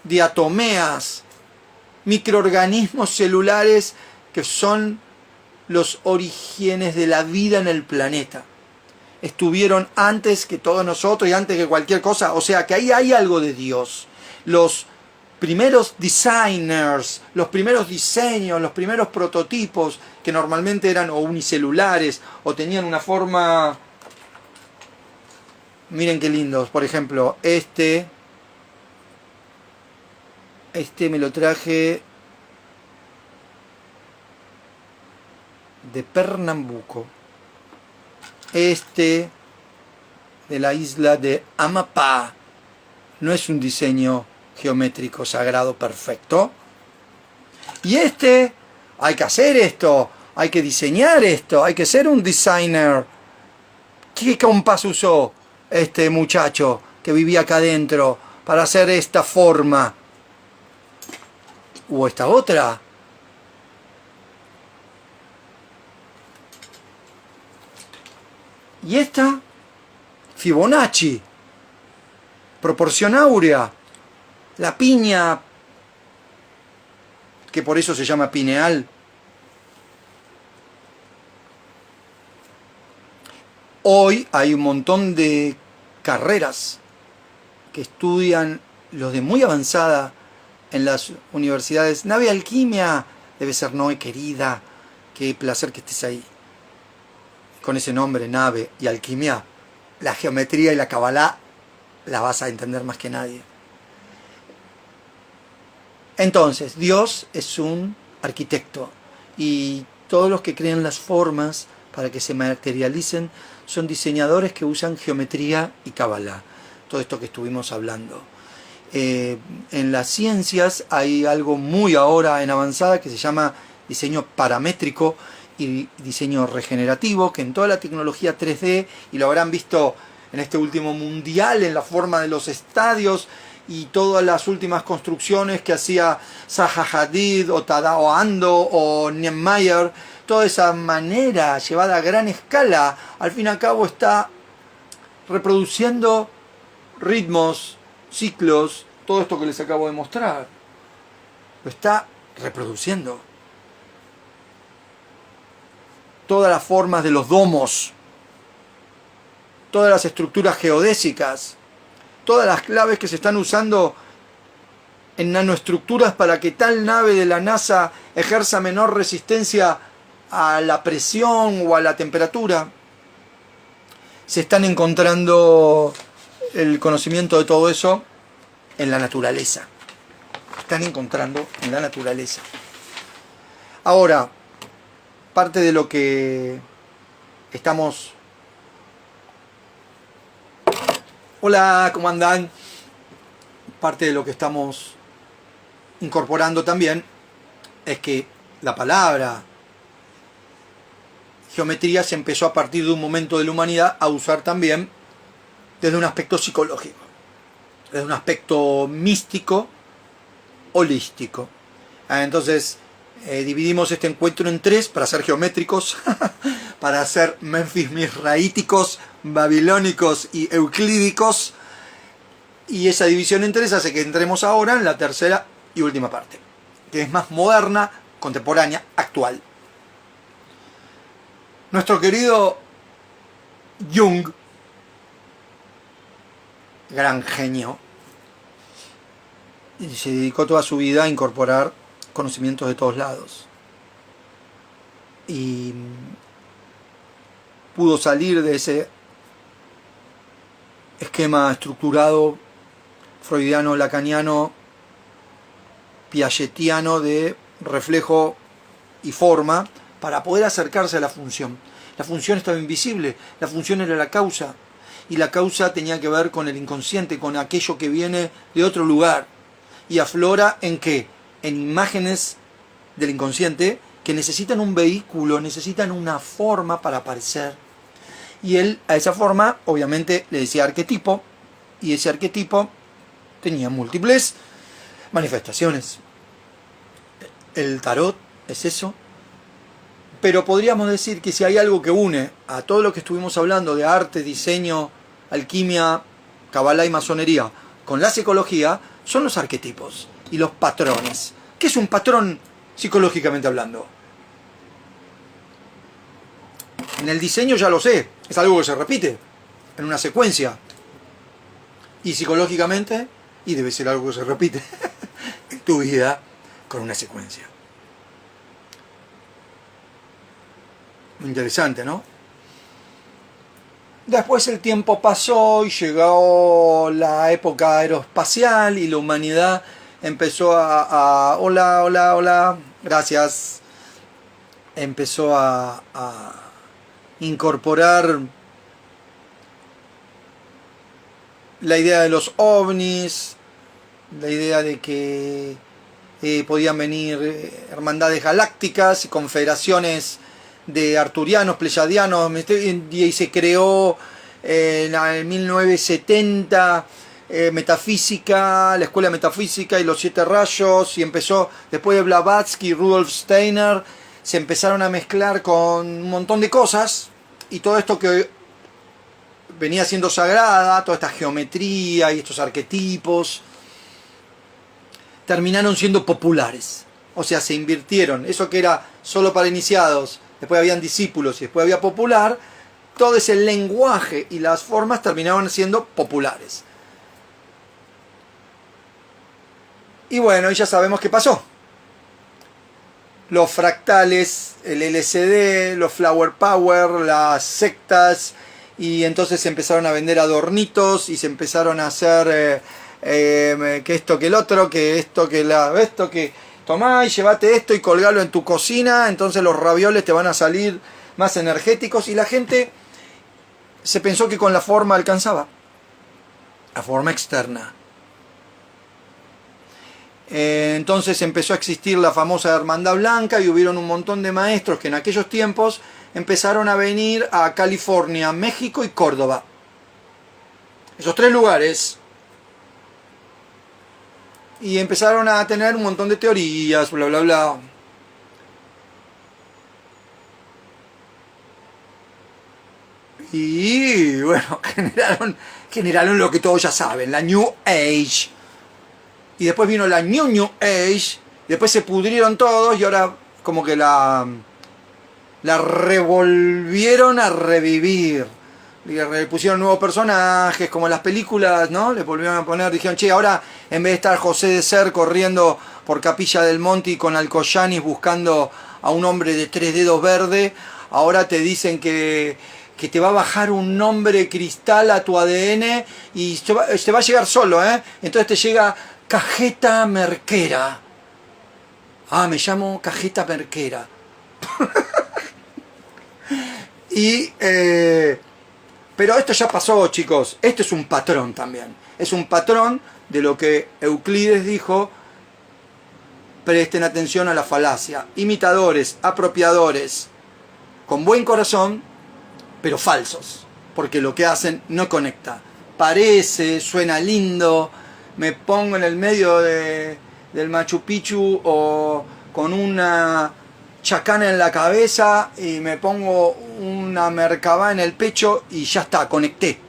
diatomeas, microorganismos celulares que son los orígenes de la vida en el planeta. Estuvieron antes que todos nosotros y antes que cualquier cosa, o sea que ahí hay algo de Dios. Los primeros designers, los primeros diseños, los primeros prototipos, que normalmente eran o unicelulares o tenían una forma... Miren qué lindos, por ejemplo, este me lo traje de Pernambuco. Este de la isla de Amapá. No es un diseño geométrico sagrado perfecto. Y hay que hacer esto, hay que diseñar esto, hay que ser un designer. ¿Qué compás usó este muchacho que vivía acá adentro para hacer esta forma? O esta otra. Y esta Fibonacci, proporción áurea, la piña, que por eso se llama pineal. Hoy hay un montón de carreras que estudian los de muy avanzada en las universidades. Nave Alquimia, debe ser Noé querida, qué placer que estés ahí. Con ese nombre, Nave y Alquimia, la geometría y la Kabbalah la vas a entender más que nadie. Entonces, Dios es un arquitecto y todos los que crean las formas para que se materialicen son diseñadores que usan geometría y Kabbalah. Todo esto que estuvimos hablando. En las ciencias hay algo muy ahora en avanzada que se llama diseño paramétrico y diseño regenerativo, que en toda la tecnología 3D, y lo habrán visto en este último mundial, en la forma de los estadios y todas las últimas construcciones que hacía Zaha Hadid o Tadao Ando o Niemeyer, toda esa manera llevada a gran escala, al fin y al cabo está reproduciendo ritmos, ciclos, todo esto que les acabo de mostrar. Lo está reproduciendo. Todas las formas de los domos, todas las estructuras geodésicas, todas las claves que se están usando en nanoestructuras para que tal nave de la NASA ejerza menor resistencia a la presión o a la temperatura. Se están encontrando el conocimiento de todo eso en la naturaleza. Están encontrando en la naturaleza. Ahora, parte de lo que estamos... Hola, ¿cómo andan? Parte de lo que estamos incorporando también es que la palabra geometría se empezó a partir de un momento de la humanidad a usar también desde un aspecto psicológico, desde un aspecto místico, holístico. Entonces dividimos este encuentro en tres para ser geométricos, para ser Memphis misraíticos, babilónicos y euclídicos, y esa división en tres hace que entremos ahora en la tercera y última parte, que es más moderna, contemporánea, actual. Nuestro querido Jung, gran genio, y se dedicó toda su vida a incorporar conocimientos de todos lados. Y pudo salir de ese esquema estructurado freudiano, lacaniano, piagetiano de reflejo y forma para poder acercarse a la función. La función estaba invisible, la función era la causa, y la causa tenía que ver con el inconsciente, con aquello que viene de otro lugar, y aflora ¿en qué? En imágenes del inconsciente que necesitan un vehículo, necesitan una forma para aparecer. Y él a esa forma obviamente le decía arquetipo, y ese arquetipo tenía múltiples manifestaciones. El tarot es eso, pero podríamos decir que si hay algo que une a todo lo que estuvimos hablando de arte, diseño, alquimia, Kabbalah y masonería con la psicología, son los arquetipos y los patrones. ¿Qué es un patrón psicológicamente hablando? En el diseño ya lo sé, es algo que se repite en una secuencia. Y psicológicamente, y debe ser algo que se repite en tu vida con una secuencia. Muy interesante, ¿no? Después el tiempo pasó y llegó la época aeroespacial y la humanidad empezó hola, gracias. Empezó a incorporar la idea de los ovnis, la idea de que podían venir hermandades galácticas y confederaciones de arturianos, pleyadianos, y se creó en 1970 metafísica, la escuela de metafísica y los 7 rayos, y empezó, después de Blavatsky y Rudolf Steiner, se empezaron a mezclar con un montón de cosas, y todo esto que venía siendo sagrada, toda esta geometría y estos arquetipos, terminaron siendo populares. O sea, se invirtieron. Eso que era solo para iniciados, después habían discípulos y después había popular, todo ese lenguaje y las formas terminaron siendo populares. Y bueno, ya sabemos qué pasó. Los fractales, el LSD, los flower power, las sectas, y entonces se empezaron a vender adornitos y se empezaron a hacer que esto, que el otro, que esto, que tomá y llévate esto y colgalo en tu cocina, entonces los ravioles te van a salir más energéticos, y la gente se pensó que con la forma alcanzaba, la forma externa. Entonces empezó a existir la famosa Hermandad Blanca y hubieron un montón de maestros que en aquellos tiempos empezaron a venir a California, México y Córdoba. Esos 3 lugares. Y empezaron a tener un montón de teorías, bla, bla, bla. Y bueno, generaron lo que todos ya saben, la New Age. Y después vino la New Age, después se pudrieron todos y ahora como que la revolvieron a revivir. Le pusieron nuevos personajes, como en las películas, ¿no? Le volvieron a poner, dijeron, che, ahora en vez de estar José de Ser corriendo por Capilla del Monte y con Alcoyanis buscando a un hombre de 3 dedos verde, ahora te dicen que te va a bajar un nombre cristal a tu ADN y se va a llegar solo, ¿eh? Entonces te llega Cajeta Merquera. Ah, me llamo Cajeta Merquera. Pero esto ya pasó, chicos. Esto es un patrón también. Es un patrón de lo que Euclides dijo. Presten atención a la falacia. Imitadores, apropiadores, con buen corazón, pero falsos. Porque lo que hacen no conecta. Parece, suena lindo, me pongo en el medio del Machu Picchu o con una chacana en la cabeza y me pongo una merkabá en el pecho y ya está, conecté.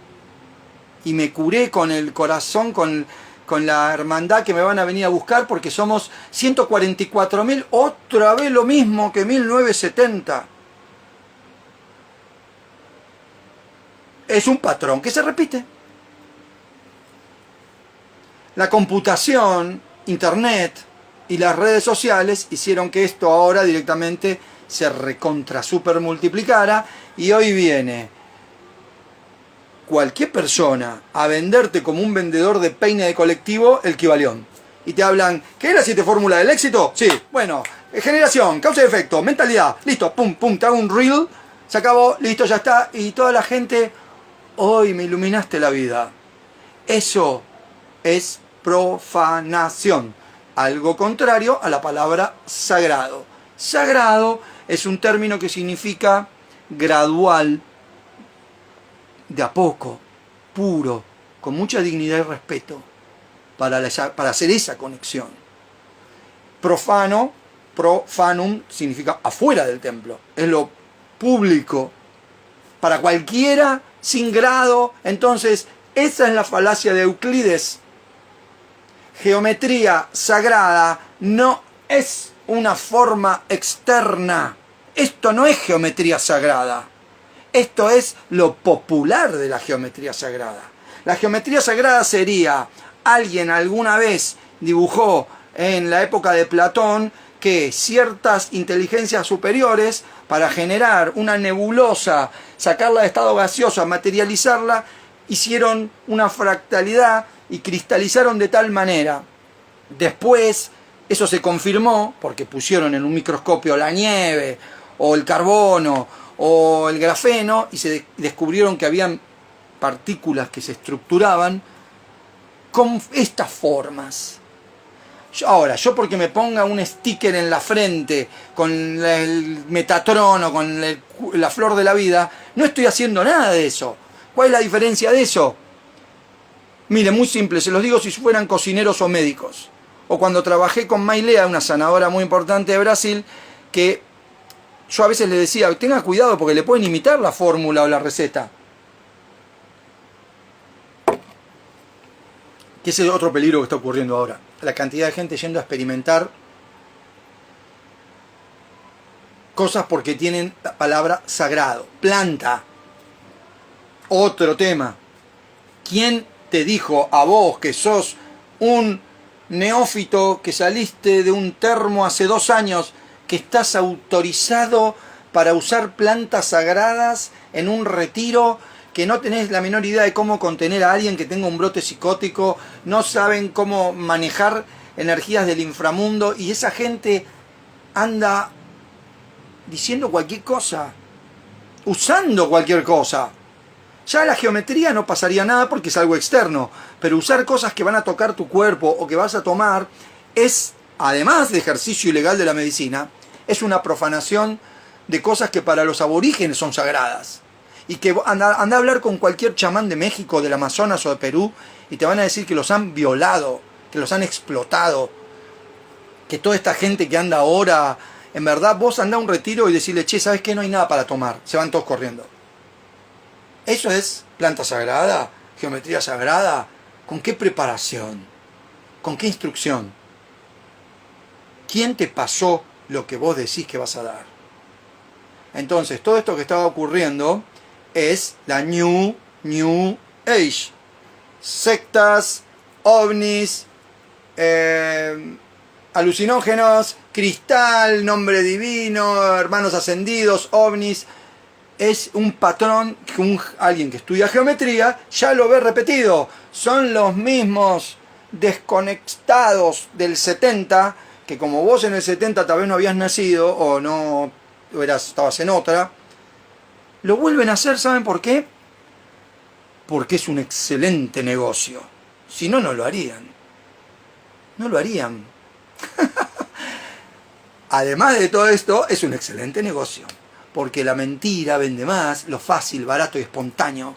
Y me curé con el corazón, con la hermandad que me van a venir a buscar porque somos 144.000, otra vez lo mismo que 1970. Es un patrón que se repite. La computación, internet y las redes sociales hicieron que esto ahora directamente se recontra super multiplicara, y hoy viene cualquier persona a venderte como un vendedor de peine de colectivo el Kybalión. Y te hablan, ¿qué es la 7 fórmula del éxito? Sí, bueno, generación, causa y efecto, mentalidad, listo, pum, pum, te hago un reel, se acabó, listo, ya está, y toda la gente, hoy me iluminaste la vida. Eso es profanación, algo contrario a la palabra sagrado. Sagrado es un término que significa gradual, de a poco, puro, con mucha dignidad y respeto, para hacer esa conexión. Profano, profanum, significa afuera del templo, es lo público, para cualquiera, sin grado. Entonces, esa es la falacia de Euclides. Geometría sagrada no es una forma externa. Esto no es geometría sagrada. Esto es lo popular de la geometría sagrada. La geometría sagrada sería, alguien alguna vez dibujó en la época de Platón que ciertas inteligencias superiores, para generar una nebulosa, sacarla de estado gaseoso, materializarla, hicieron una fractalidad y cristalizaron de tal manera. Después eso se confirmó porque pusieron en un microscopio la nieve o el carbono o el grafeno y se descubrieron que habían partículas que se estructuraban con estas formas. Ahora, yo porque me ponga un sticker en la frente con el Metatron o con la flor de la vida, no estoy haciendo nada de eso. ¿Cuál es la diferencia de eso? Mire, muy simple, se los digo si fueran cocineros o médicos. O cuando trabajé con Mailea, una sanadora muy importante de Brasil, que yo a veces le decía, tenga cuidado porque le pueden imitar la fórmula o la receta. Que ese es otro peligro que está ocurriendo ahora. La cantidad de gente yendo a experimentar cosas porque tienen la palabra sagrado. Planta. Otro tema. ¿Quién te dijo a vos que sos un neófito, que saliste de un termo hace 2 años, que estás autorizado para usar plantas sagradas en un retiro, que no tenés la menor idea de cómo contener a alguien que tenga un brote psicótico, no saben cómo manejar energías del inframundo, y esa gente anda diciendo cualquier cosa, usando cualquier cosa? Ya la geometría no pasaría nada porque es algo externo, pero usar cosas que van a tocar tu cuerpo o que vas a tomar es, además de ejercicio ilegal de la medicina, es una profanación de cosas que para los aborígenes son sagradas. Y que anda a hablar con cualquier chamán de México, del Amazonas o de Perú, y te van a decir que los han violado, que los han explotado, que toda esta gente que anda ahora, en verdad vos andá a un retiro y decirle, che, ¿sabes qué? No hay nada para tomar. Se van todos corriendo. ¿Eso es planta sagrada? ¿Geometría sagrada? ¿Con qué preparación? ¿Con qué instrucción? ¿Quién te pasó lo que vos decís que vas a dar? Entonces, todo esto que estaba ocurriendo es la New Age. Sectas, ovnis, alucinógenos, cristal, nombre divino, hermanos ascendidos, ovnis. Es un patrón que alguien que estudia geometría ya lo ve repetido. Son los mismos desconectados del 70, que como vos en el 70 tal vez no habías nacido o no estabas en otra, lo vuelven a hacer. ¿Saben por qué? Porque es un excelente negocio. Si no, no lo harían. No lo harían. Además de todo esto, es un excelente negocio. Porque la mentira vende más, lo fácil, barato y espontáneo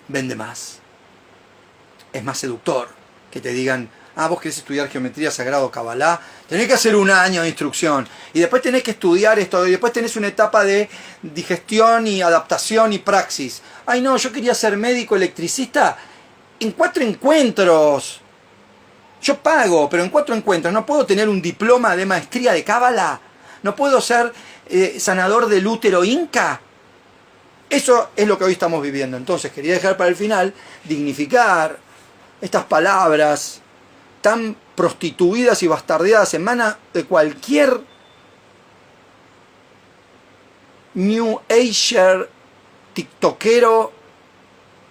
vende más. Es más seductor que te digan, vos querés estudiar geometría sagrado, Kabbalah, tenés que hacer 1 año de instrucción, y después tenés que estudiar esto, y después tenés una etapa de digestión y adaptación y praxis. Ay no, yo quería ser médico electricista en 4 encuentros. Yo pago, pero en 4 encuentros. No puedo tener un diploma de maestría de Kabbalah. No puedo ser sanador del útero inca. Eso es lo que hoy estamos viviendo. Entonces quería dejar para el final, dignificar estas palabras tan prostituidas y bastardeadas en manos de cualquier New Ager, tiktokero,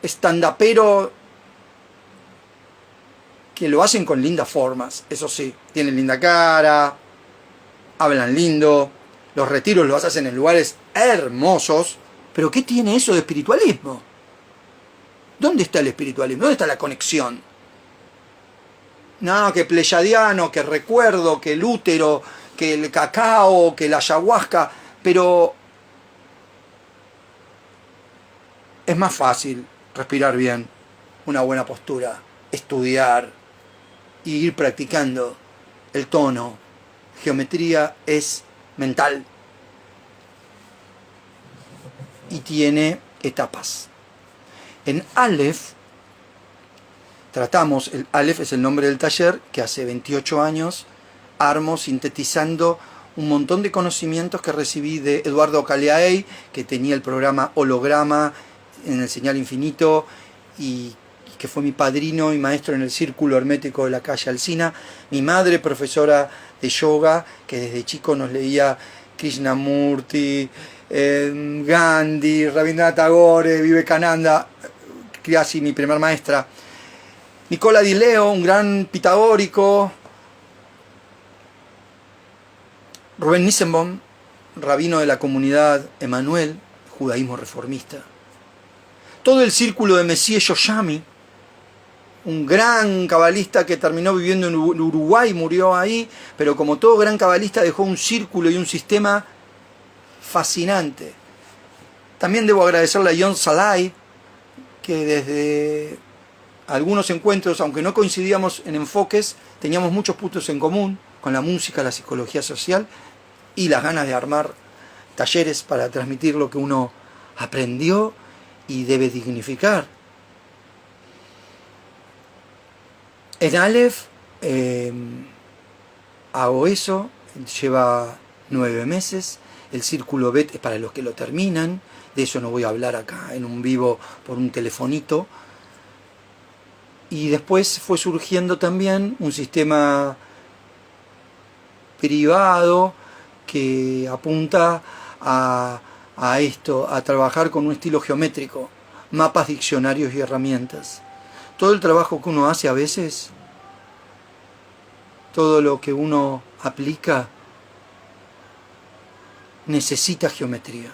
stand-upero, que lo hacen con lindas formas. Eso sí, tienen linda cara, hablan lindo, los retiros los hacen en lugares hermosos, pero ¿qué tiene eso de espiritualismo? ¿Dónde está el espiritualismo? ¿Dónde está la conexión? No, que pleyadiano, que recuerdo, que el útero, que el cacao, que la ayahuasca, pero es más fácil respirar bien, una buena postura, estudiar y ir practicando el tono. Geometría es mental y tiene etapas. En Aleph tratamos, el Aleph es el nombre del taller que hace 28 años armo sintetizando un montón de conocimientos que recibí de Eduardo Caleaey, que tenía el programa Holograma en el Señal Infinito y que fue mi padrino y maestro en el Círculo Hermético de la calle Alsina, mi madre profesora de yoga, que desde chico nos leía Krishnamurti, Gandhi, Rabindranath Tagore, Vivekananda, casi mi primer maestra, Nicola Di Leo, un gran pitagórico, Rubén Nissenbaum, rabino de la comunidad Emanuel, judaísmo reformista, todo el círculo de Messier Yoshami, un gran cabalista que terminó viviendo en Uruguay, murió ahí, pero como todo gran cabalista dejó un círculo y un sistema fascinante. También debo agradecerle a John Salai, que desde algunos encuentros, aunque no coincidíamos en enfoques, teníamos muchos puntos en común con la música, la psicología social y las ganas de armar talleres para transmitir lo que uno aprendió y debe dignificar. En Aleph hago eso, lleva 9 meses. El círculo Bet es para los que lo terminan, de eso no voy a hablar acá en un vivo por un telefonito. Y después fue surgiendo también un sistema privado que apunta a esto, a trabajar con un estilo geométrico, mapas, diccionarios y herramientas. Todo el trabajo que uno hace a veces, todo lo que uno aplica, necesita geometría.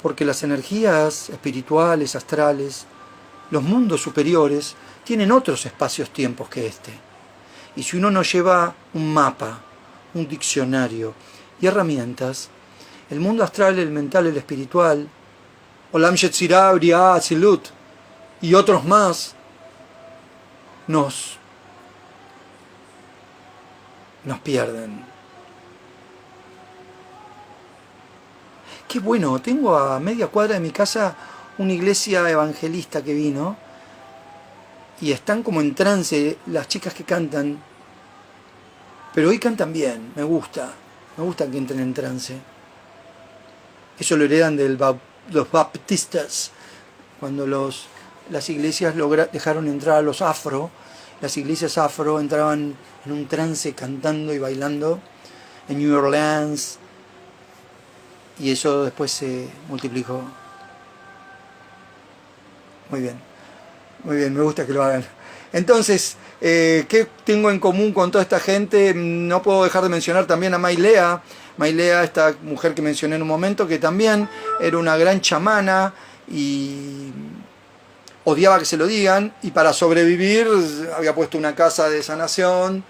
Porque las energías espirituales, astrales, los mundos superiores, tienen otros espacios-tiempos que este. Y si uno no lleva un mapa, un diccionario y herramientas, el mundo astral, el mental, el espiritual, Olam Yetzirah, Briah, Atzilut y otros más, nos pierden. Qué bueno, tengo a media cuadra de mi casa una iglesia evangelista que vino y están como en trance las chicas que cantan, pero hoy cantan bien, me gusta que entren en trance. Eso lo heredan de los baptistas, cuando las iglesias dejaron entrar a los afro. Las iglesias afro entraban en un trance cantando y bailando en New Orleans, y eso después se multiplicó. Muy bien, me gusta que lo hagan. Entonces, ¿qué tengo en común con toda esta gente? No puedo dejar de mencionar también a Mailea. Mailea, esta mujer que mencioné en un momento, que también era una gran chamana y odiaba que se lo digan, y para sobrevivir había puesto una casa de sanación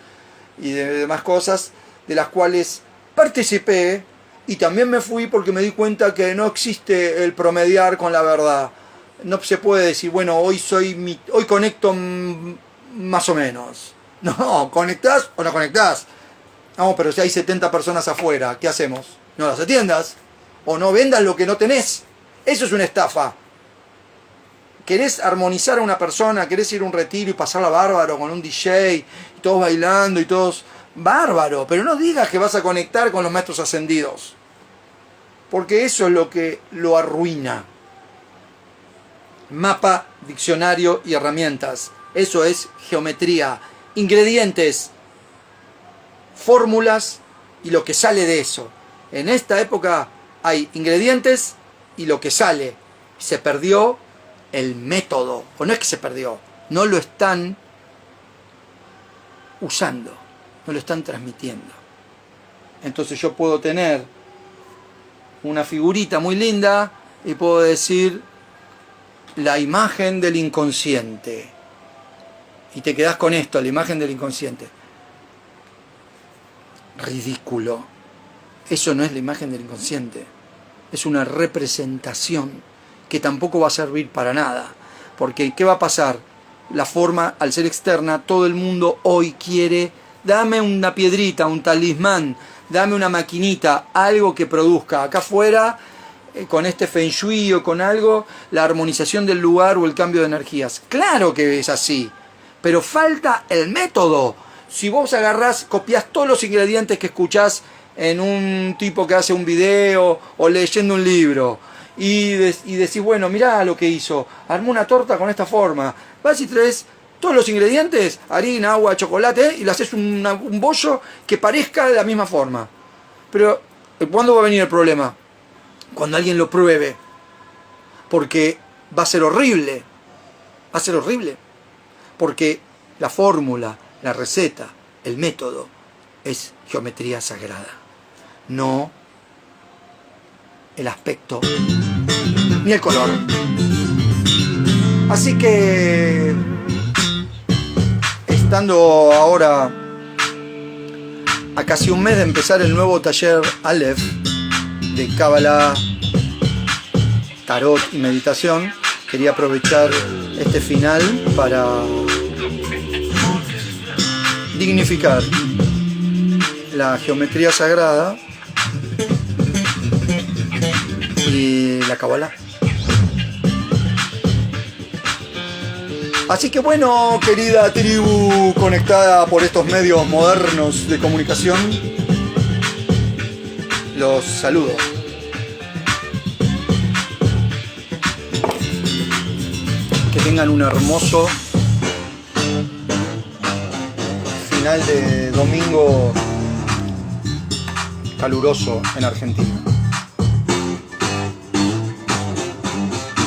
y de demás cosas, de las cuales participé, y también me fui porque me di cuenta que no existe el promediar con la verdad. No se puede decir, bueno, hoy conecto más o menos. No, ¿conectás o no conectás? No, pero si hay 70 personas afuera, ¿qué hacemos? No las atiendas, o no vendas lo que no tenés. Eso es una estafa. Querés armonizar a una persona, querés ir a un retiro y pasarla bárbaro con un DJ, y todos bailando y todos bárbaro, pero no digas que vas a conectar con los maestros ascendidos, porque eso es lo que lo arruina. Mapa, diccionario y herramientas. Eso es geometría, ingredientes, fórmulas y lo que sale de eso. En esta época hay ingredientes y lo que sale. Se perdió el método, o no es que se perdió, no lo están usando, no lo están transmitiendo. Entonces yo puedo tener una figurita muy linda y puedo decir la imagen del inconsciente, y te quedás con esto, la imagen del inconsciente. Ridículo. Eso no es la imagen del inconsciente, es una representación que tampoco va a servir para nada, porque ¿qué va a pasar? La forma, al ser externa, todo el mundo hoy quiere, dame una piedrita, un talismán, dame una maquinita, algo que produzca acá afuera, con este feng shui o con algo, la armonización del lugar o el cambio de energías. Claro que es así, pero falta el método. Si vos agarrás, copiás todos los ingredientes que escuchás en un tipo que hace un video o leyendo un libro, y decís, bueno, mirá lo que hizo, armó una torta con esta forma, vas y traes todos los ingredientes, harina, agua, chocolate, y le haces un bollo que parezca de la misma forma. Pero, ¿cuándo va a venir el problema? Cuando alguien lo pruebe, porque va a ser horrible, porque la fórmula, la receta, el método es geometría sagrada, no el aspecto ni el color. Así que, estando ahora a casi un mes de empezar el nuevo taller Aleph de Kabbalah, Tarot y Meditación, quería aprovechar este final para dignificar la geometría sagrada y la Kabbalah. Así que bueno, querida tribu conectada por estos medios modernos de comunicación, los saludo. Que tengan un hermoso final de domingo caluroso en Argentina.